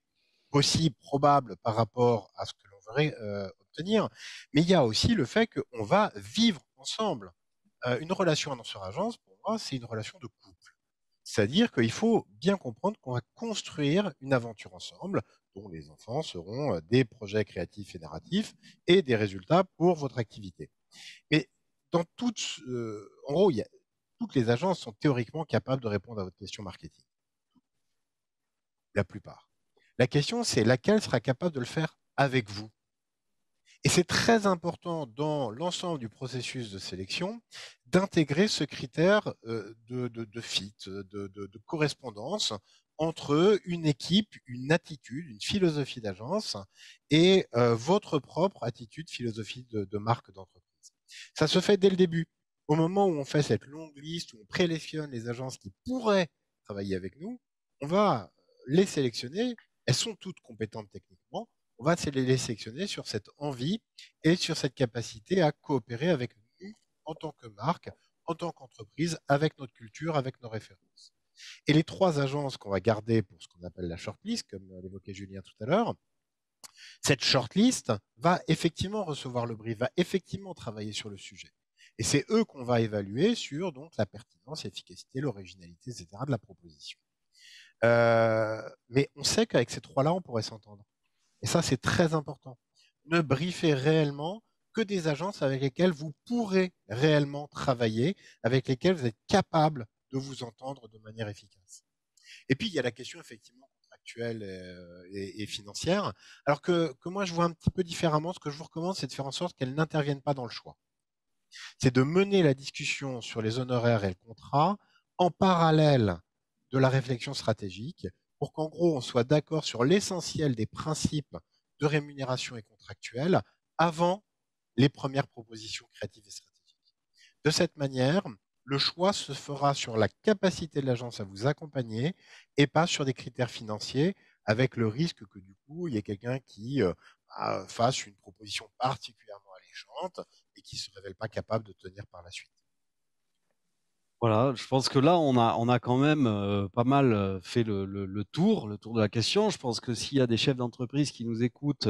possible, probable par rapport à ce que l'on voudrait obtenir. Mais il y a aussi le fait qu'on va vivre ensemble. Une relation annonceur-agence, pour moi, c'est une relation de couple. C'est-à-dire qu'il faut bien comprendre qu'on va construire une aventure ensemble, dont les enfants seront des projets créatifs et narratifs et des résultats pour votre activité. Mais dans en gros, toutes les agences sont théoriquement capables de répondre à votre question marketing. La plupart. La question, c'est laquelle sera capable de le faire avec vous. Et c'est très important dans l'ensemble du processus de sélection d'intégrer ce critère de fit, de correspondance entre une équipe, une attitude, une philosophie d'agence et votre propre attitude, philosophie de marque d'entreprise. Ça se fait dès le début. Au moment où on fait cette longue liste, où on présélectionne les agences qui pourraient travailler avec nous, on va les sélectionner. Elles sont toutes compétentes techniquement. On va les sélectionner sur cette envie et sur cette capacité à coopérer avec nous en tant que marque, en tant qu'entreprise, avec notre culture, avec nos références. Et les 3 agences qu'on va garder pour ce qu'on appelle la shortlist, comme l'évoquait Julien tout à l'heure, cette shortlist va effectivement recevoir le brief, va effectivement travailler sur le sujet. Et c'est eux qu'on va évaluer sur donc la pertinence, l'efficacité, l'originalité, etc. de la proposition. Mais on sait qu'avec ces 3-là, on pourrait s'entendre. Et ça, c'est très important. Ne briefez réellement que des agences avec lesquelles vous pourrez réellement travailler, avec lesquelles vous êtes capable de vous entendre de manière efficace. Et puis, il y a la question effectivement contractuelle et financière. Alors que moi, je vois un petit peu différemment. Ce que je vous recommande, c'est de faire en sorte qu'elles n'interviennent pas dans le choix. C'est de mener la discussion sur les honoraires et le contrat en parallèle de la réflexion stratégique pour qu'en gros, on soit d'accord sur l'essentiel des principes de rémunération et contractuelle avant les premières propositions créatives et stratégiques. De cette manière, le choix se fera sur la capacité de l'agence à vous accompagner et pas sur des critères financiers, avec le risque que du coup, il y ait quelqu'un qui fasse une proposition particulièrement alléchante et qui ne se révèle pas capable de tenir par la suite. Voilà, je pense que là, on a quand même pas mal fait le tour de la question. Je pense que s'il y a des chefs d'entreprise qui nous écoutent,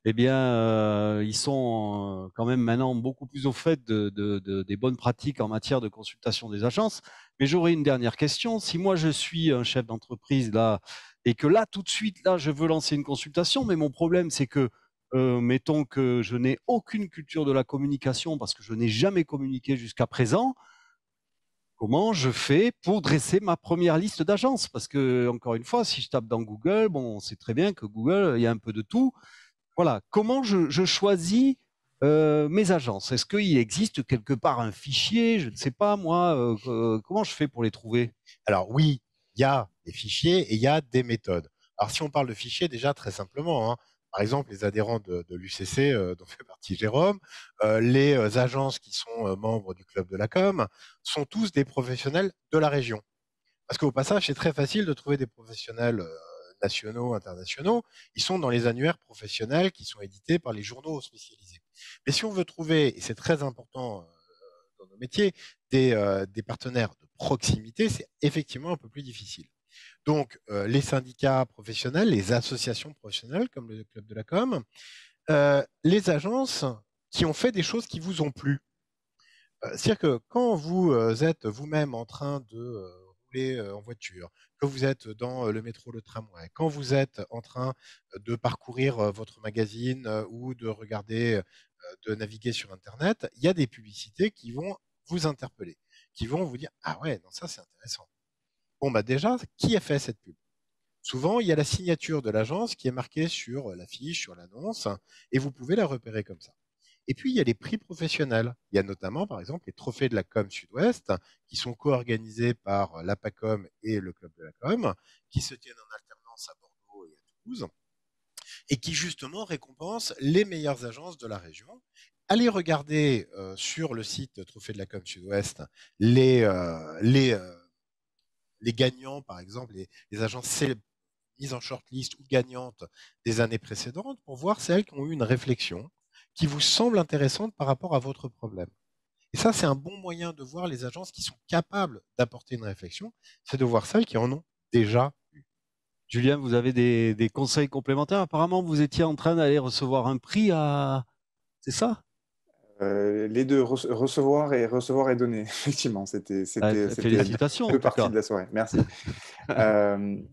eh bien, ils sont quand même maintenant beaucoup plus au fait des bonnes pratiques en matière de consultation des agences. Mais j'aurais une dernière question. Si moi, je suis un chef d'entreprise là, et que là, tout de suite, là, je veux lancer une consultation, mais mon problème, c'est que, mettons que je n'ai aucune culture de la communication parce que je n'ai jamais communiqué jusqu'à présent, comment je fais pour dresser ma première liste d'agences? Parce que, encore une fois, si je tape dans Google, bon, on sait très bien que Google, il y a un peu de tout. Voilà, comment je choisis mes agences? Est-ce qu'il existe quelque part un fichier? Je ne sais pas, moi, comment je fais pour les trouver? Alors oui, il y a des fichiers et il y a des méthodes. Alors, si on parle de fichiers, déjà, très simplement, hein, par exemple, les adhérents de l'UCC, dont fait partie Jérôme, les agences qui sont membres du club de la com, sont tous des professionnels de la région. Parce qu'au passage, c'est très facile de trouver des professionnels nationaux, internationaux. Ils sont dans les annuaires professionnels qui sont édités par les journaux spécialisés. Mais si on veut trouver, et c'est très important dans nos métiers, des partenaires de proximité, c'est effectivement un peu plus difficile. Donc, les syndicats professionnels, les associations professionnelles, comme le Club de la Com, les agences qui ont fait des choses qui vous ont plu. C'est-à-dire que quand vous êtes vous-même en train de rouler en voiture, que vous êtes dans le métro, le tramway, quand vous êtes en train de parcourir votre magazine ou de regarder, de naviguer sur Internet, il y a des publicités qui vont vous interpeller, qui vont vous dire « Ah ouais, non, ça c'est intéressant ». Bon, bah déjà, qui a fait cette pub? Souvent, il y a la signature de l'agence qui est marquée sur l'affiche, sur l'annonce, et vous pouvez la repérer comme ça. Et puis, il y a les prix professionnels. Il y a notamment, par exemple, les trophées de la com Sud-Ouest, qui sont co-organisés par l'APACOM et le Club de la com, qui se tiennent en alternance à Bordeaux et à Toulouse, et qui justement récompensent les meilleures agences de la région. Allez regarder sur le site Trophée de la com Sud-Ouest les gagnants, par exemple, les agences mises en shortlist ou gagnantes des années précédentes, pour voir celles qui ont eu une réflexion qui vous semble intéressante par rapport à votre problème. Et ça, c'est un bon moyen de voir les agences qui sont capables d'apporter une réflexion, c'est de voir celles qui en ont déjà eu. Julien, vous avez des conseils complémentaires? Apparemment, vous étiez en train d'aller recevoir un prix à... C'est ça? Les deux, recevoir et donner, effectivement, c'était félicitations, deux parties de la soirée. Merci.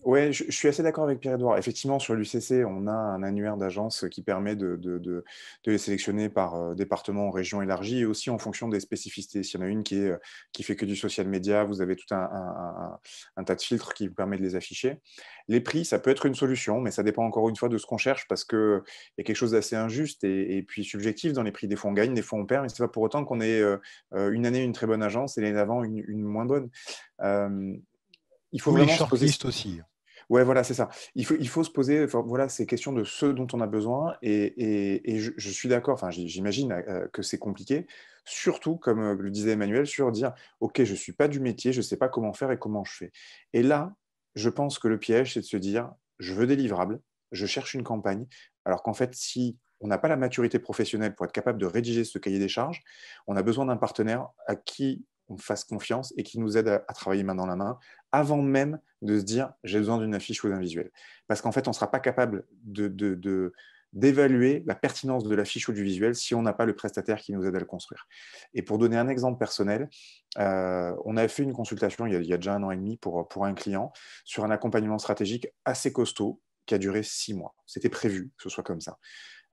Ouais, je suis assez d'accord avec Pierre-Edouard. Effectivement, sur l'UCC, on a un annuaire d'agences qui permet de les sélectionner par département, région élargie, et aussi en fonction des spécificités. S'il y en a une qui fait que du social media, vous avez tout un tas de filtres qui vous permettent de les afficher. Les prix, ça peut être une solution, mais ça dépend encore une fois de ce qu'on cherche, parce qu'il y a quelque chose d'assez injuste et puis subjectif dans les prix. Des fois on gagne, des fois on perd, mais c'est pas pour autant qu'on ait une année une très bonne agence et l'année d'avant une moins bonne. Il faut vraiment les shortlists aussi. Ouais, voilà, c'est ça. Il faut se poser, voilà, ces questions de ce dont on a besoin, et je suis d'accord, enfin, j'imagine que c'est compliqué, surtout, comme le disait Emmanuel, sur dire, OK, je ne suis pas du métier, je ne sais pas comment faire et comment je fais. Et là, je pense que le piège, c'est de se dire, je veux des livrables, je cherche une campagne, alors qu'en fait, si on n'a pas la maturité professionnelle pour être capable de rédiger ce cahier des charges, on a besoin d'un partenaire à qui on fasse confiance et qui nous aide à travailler main dans la main, avant même de se dire j'ai besoin d'une affiche ou d'un visuel. Parce qu'en fait, on ne sera pas capable d'évaluer la pertinence de l'affiche ou du visuel si on n'a pas le prestataire qui nous aide à le construire. Et pour donner un exemple personnel, on avait fait une consultation il y a déjà 1 an et demi pour un client sur un accompagnement stratégique assez costaud qui a duré 6 mois. C'était prévu que ce soit comme ça.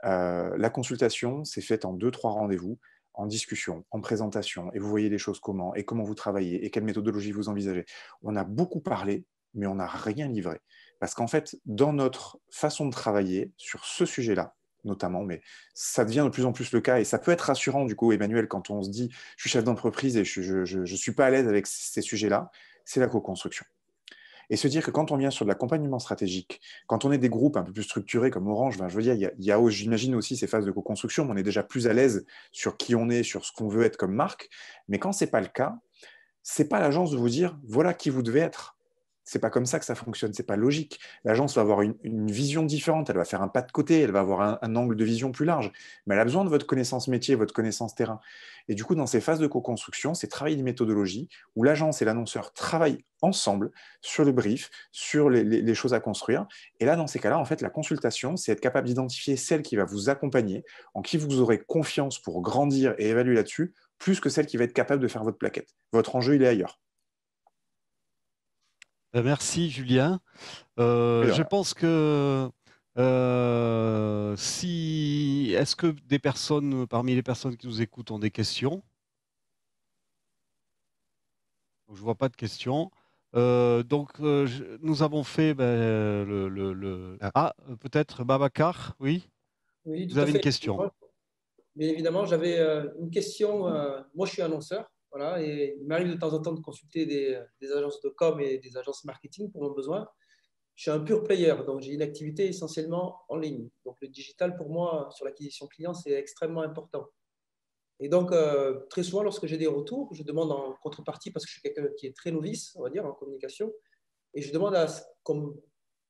La consultation s'est faite en 2-3 rendez-vous, en discussion, en présentation, et vous voyez les choses comment, et comment vous travaillez, et quelle méthodologie vous envisagez. On a beaucoup parlé, mais on n'a rien livré. Parce qu'en fait, dans notre façon de travailler, sur ce sujet-là, notamment, mais ça devient de plus en plus le cas, et ça peut être rassurant, du coup, Emmanuel, quand on se dit « je suis chef d'entreprise et je ne suis pas à l'aise avec ces sujets-là », c'est la co-construction. Et se dire que quand on vient sur de l'accompagnement stratégique, quand on est des groupes un peu plus structurés comme Orange, je veux dire, il y a j'imagine aussi ces phases de co-construction, mais on est déjà plus à l'aise sur qui on est, sur ce qu'on veut être comme marque. Mais quand ce n'est pas le cas, ce n'est pas l'agence de vous dire voilà qui vous devez être. C'est pas comme ça que ça fonctionne, c'est pas logique. L'agence va avoir une vision différente, elle va faire un pas de côté, elle va avoir un angle de vision plus large, mais elle a besoin de votre connaissance métier, votre connaissance terrain. Et du coup, dans ces phases de co-construction, c'est travailler des méthodologies où l'agence et l'annonceur travaillent ensemble sur le brief, sur les choses à construire. Et là, dans ces cas-là, en fait, la consultation, c'est être capable d'identifier celle qui va vous accompagner, en qui vous aurez confiance pour grandir et évaluer là-dessus, plus que celle qui va être capable de faire votre plaquette. Votre enjeu, il est ailleurs. Merci Julien. Je pense que est-ce que des personnes, parmi les personnes qui nous écoutent, ont des questions? Je ne vois pas de questions. Nous avons fait peut-être Babacar, oui? Oui, vous avez une question. Mais évidemment, j'avais une question. Moi, je suis annonceur Voilà, et il m'arrive de temps en temps de consulter des agences de com et des agences marketing pour mon besoin. Je suis un pur player, donc j'ai une activité essentiellement en ligne. Donc le digital, pour moi, sur l'acquisition client, c'est extrêmement important. Et donc, très souvent, lorsque j'ai des retours, je demande en contrepartie, parce que je suis quelqu'un qui est très novice, on va dire, en communication, et je demande à ce qu'on me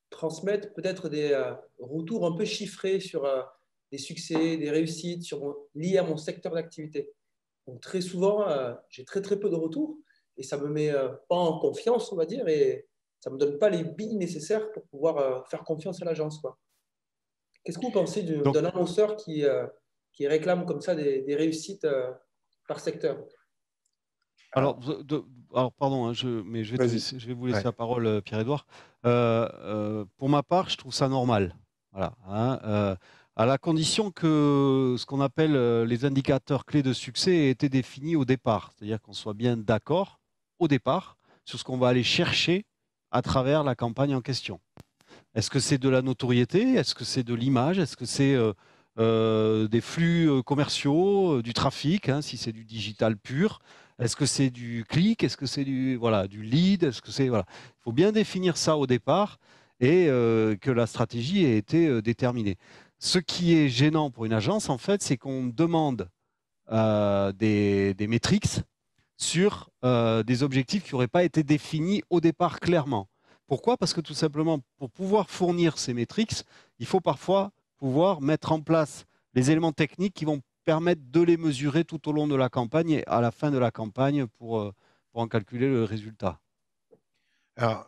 transmette peut-être des retours un peu chiffrés sur des succès, des réussites liés à mon secteur d'activité. Donc, très souvent, j'ai très, très peu de retours, et ça ne me met pas en confiance, on va dire, et ça ne me donne pas les billes nécessaires pour pouvoir faire confiance à l'agence, quoi. Qu'est-ce que vous pensez Donc, d'un annonceur qui réclame comme ça des réussites par secteur? alors, Alors, alors, pardon, hein, mais vas-y. je vais vous laisser Ouais. la parole, Pierre-Édouard. Pour ma part, je trouve ça normal. Voilà, hein, à la condition que ce qu'on appelle les indicateurs clés de succès aient été définis au départ. C'est-à-dire qu'on soit bien d'accord au départ sur ce qu'on va aller chercher à travers la campagne en question. Est-ce que c'est de la notoriété? Est-ce que c'est de l'image? Est-ce que c'est des flux commerciaux, du trafic, hein, si c'est du digital pur? Est-ce que c'est du clic? Est-ce que c'est du lead? Est-ce que c'est, voilà. Il faut bien définir ça au départ et que la stratégie ait été déterminée. Ce qui est gênant pour une agence, en fait, c'est qu'on demande des métriques sur des objectifs qui n'auraient pas été définis au départ clairement. Pourquoi? Parce que tout simplement, pour pouvoir fournir ces métriques, il faut parfois pouvoir mettre en place les éléments techniques qui vont permettre de les mesurer tout au long de la campagne et à la fin de la campagne pour en calculer le résultat. Alors,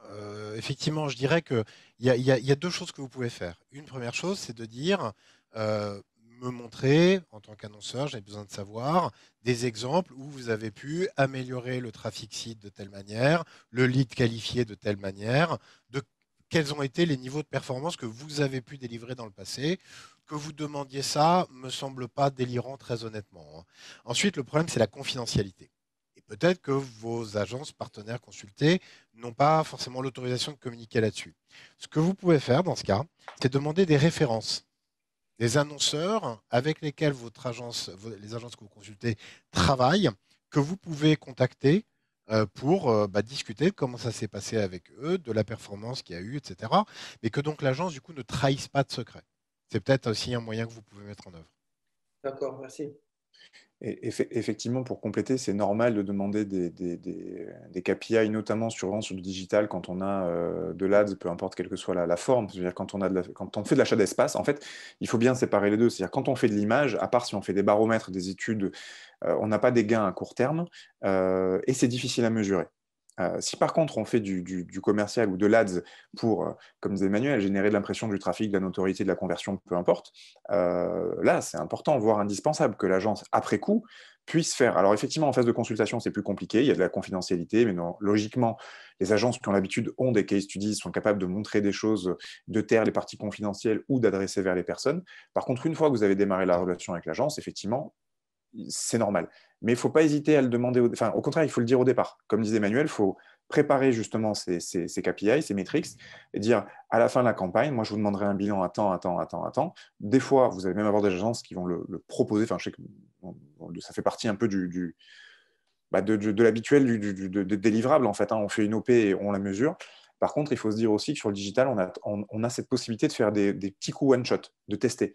effectivement, je dirais qu'il y a deux choses que vous pouvez faire. Une première chose, c'est de dire, me montrer, en tant qu'annonceur, j'ai besoin de savoir des exemples où vous avez pu améliorer le trafic site de telle manière, le lead qualifié de telle manière, quels ont été les niveaux de performance que vous avez pu délivrer dans le passé. Que vous demandiez ça me semble pas délirant, très honnêtement, hein. Ensuite, le problème, c'est la confidentialité. Et peut-être que vos agences partenaires consultés n'ont pas forcément l'autorisation de communiquer là-dessus. Ce que vous pouvez faire dans ce cas, c'est demander des références, des annonceurs avec lesquels les agences que vous consultez travaillent, que vous pouvez contacter pour discuter de comment ça s'est passé avec eux, de la performance qu'il y a eu, etc. Mais que donc l'agence, du coup, ne trahisse pas de secret. C'est peut-être aussi un moyen que vous pouvez mettre en œuvre. D'accord, merci. Et effectivement, pour compléter, c'est normal de demander des KPI, notamment sur le digital, quand on a de l'ADS, peu importe quelle que soit la forme. C'est-à-dire quand on fait de l'achat d'espace, en fait, il faut bien séparer les deux. C'est-à-dire quand on fait de l'image, à part si on fait des baromètres, des études, on n'a pas des gains à court terme et c'est difficile à mesurer. Si par contre on fait du commercial ou de l'ADS pour, comme disait Emmanuel, générer de l'impression, du trafic, de la notoriété, de la conversion, peu importe, là c'est important, voire indispensable, que l'agence, après coup, puisse faire. Alors effectivement, en phase de consultation, c'est plus compliqué, il y a de la confidentialité, mais non, logiquement, les agences qui ont l'habitude ont des case studies, sont capables de montrer des choses, de taire les parties confidentielles ou d'adresser vers les personnes. Par contre, une fois que vous avez démarré la relation avec l'agence, effectivement, c'est normal. Mais il ne faut pas hésiter à le demander. Enfin, au contraire, il faut le dire au départ. Comme disait Emmanuel, il faut préparer justement ces KPI, ces metrics, et dire à la fin de la campagne, moi je vous demanderai un bilan à temps, à temps, à temps, à temps. Des fois, vous allez même avoir des agences qui vont le proposer. Enfin, je sais que ça fait partie un peu de l'habituel des livrables, en fait, hein. On fait une OP et on la mesure. Par contre, il faut se dire aussi que sur le digital, on a cette possibilité de faire des petits coups one-shot, de tester.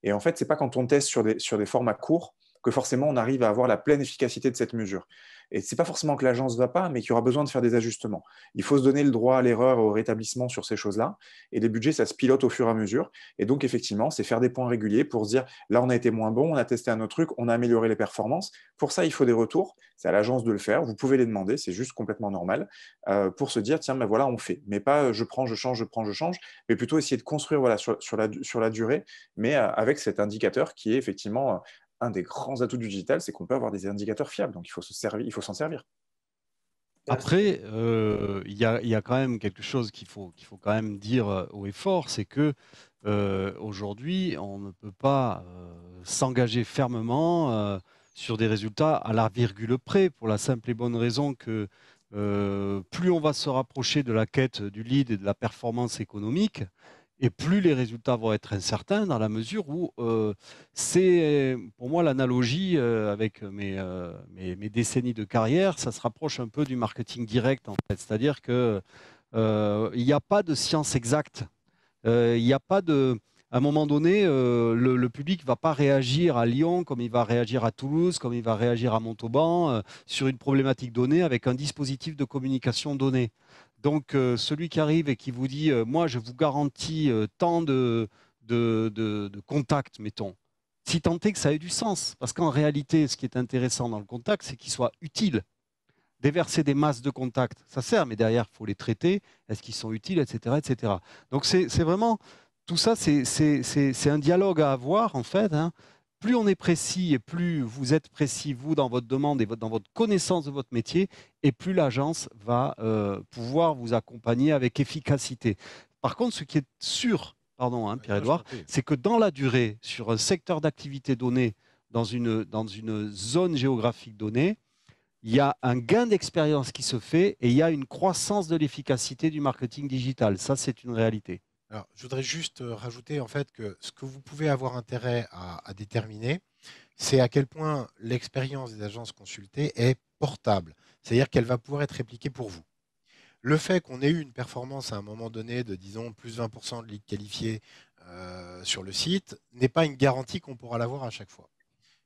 Et en fait, ce n'est pas quand on teste sur des formats courts que forcément on arrive à avoir la pleine efficacité de cette mesure. Et ce n'est pas forcément que l'agence ne va pas, mais qu'il y aura besoin de faire des ajustements. Il faut se donner le droit à l'erreur et au rétablissement sur ces choses-là. Et les budgets, ça se pilote au fur et à mesure. Et donc, effectivement, c'est faire des points réguliers pour se dire, là, on a été moins bon, on a testé un autre truc, on a amélioré les performances. Pour ça, il faut des retours. C'est à l'agence de le faire. Vous pouvez les demander, c'est juste complètement normal, pour se dire, tiens, ben voilà, on fait. Mais pas je prends, je change, je prends, je change, mais plutôt essayer de construire voilà, sur la durée, mais avec cet indicateur qui est effectivement un des grands atouts du digital, c'est qu'on peut avoir des indicateurs fiables, donc il faut s'en servir. Après, il y a quand même quelque chose qu'il faut quand même dire haut et fort, c'est que aujourd'hui, on ne peut pas s'engager fermement sur des résultats à la virgule près, pour la simple et bonne raison que plus on va se rapprocher de la quête du lead et de la performance économique, Et plus les résultats vont être incertains dans la mesure où c'est, pour moi, l'analogie avec mes décennies de carrière, ça se rapproche un peu du marketing direct, en fait. C'est-à-dire qu'il n'y a pas de science exacte. Il n'y a pas de... À un moment donné, le public ne va pas réagir à Lyon comme il va réagir à Toulouse, comme il va réagir à Montauban sur une problématique donnée avec un dispositif de communication donné. Donc, celui qui arrive et qui vous dit moi, je vous garantis tant de contacts, mettons, si tant est que ça ait du sens. Parce qu'en réalité, ce qui est intéressant dans le contact, c'est qu'il soit utile. Déverser des masses de contacts, ça sert, mais derrière, il faut les traiter. Est-ce qu'ils sont utiles, etc., etc. Donc, c'est vraiment... Tout ça, c'est un dialogue à avoir, en fait. Hein. Plus on est précis et plus vous êtes précis, vous, dans votre demande et dans votre connaissance de votre métier, et plus l'agence va pouvoir vous accompagner avec efficacité. Par contre, ce qui est sûr, pardon, hein, Pierre-Édouard, c'est que dans la durée, sur un secteur d'activité donné, dans une zone géographique donnée, il y a un gain d'expérience qui se fait et il y a une croissance de l'efficacité du marketing digital. Ça, c'est une réalité. Alors, je voudrais juste rajouter en fait que ce que vous pouvez avoir intérêt à déterminer, c'est à quel point l'expérience des agences consultées est portable, c'est-à-dire qu'elle va pouvoir être répliquée pour vous. Le fait qu'on ait eu une performance à un moment donné de, disons, plus 20% de leads qualifiés sur le site n'est pas une garantie qu'on pourra l'avoir à chaque fois.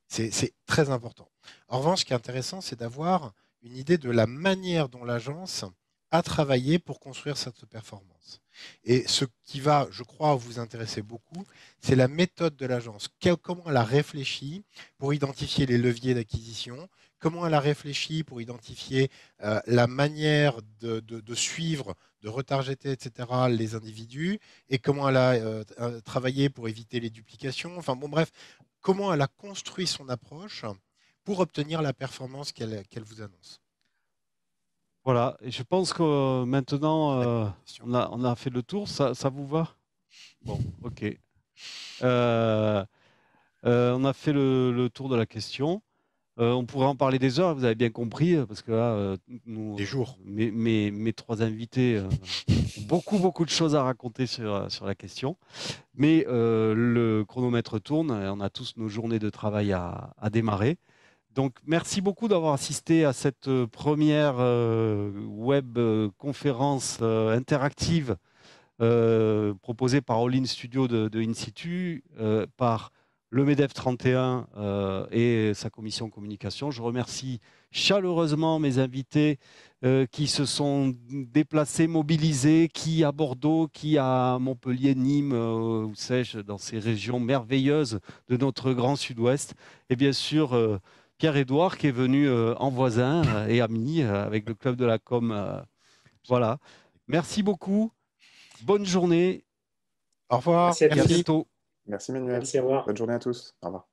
C'est très important. En revanche, ce qui est intéressant, c'est d'avoir une idée de la manière dont l'agence a travaillé pour construire cette performance. Et ce qui va, je crois, vous intéresser beaucoup, c'est la méthode de l'agence. Comment elle a réfléchi pour identifier les leviers d'acquisition, comment elle a réfléchi pour identifier la manière de suivre, de retargeter, etc., les individus, et comment elle a travaillé pour éviter les duplications. Enfin bon, bref, comment elle a construit son approche pour obtenir la performance qu'elle vous annonce. Voilà, et je pense que maintenant, on a fait le tour. Ça vous va? Bon, ok. On a fait le tour de la question. On pourrait en parler des heures, vous avez bien compris, parce que là, des jours. Mes trois invités ont beaucoup de choses à raconter sur la question. Mais le chronomètre tourne et on a tous nos journées de travail à démarrer. Donc, merci beaucoup d'avoir assisté à cette première web conférence interactive proposée par All In Studio de InSitu, par le MEDEF 31 et sa commission communication. Je remercie chaleureusement mes invités qui se sont déplacés, mobilisés, qui à Bordeaux, qui à Montpellier, Nîmes, où sais-je, dans ces régions merveilleuses de notre grand sud-ouest. Et bien sûr, Pierre-Édouard qui est venu en voisin et ami avec le Club de la Com. Voilà. Merci beaucoup. Bonne journée. Au revoir. Merci à bientôt. Merci Manuel. Merci, au revoir. Bonne journée à tous. Au revoir.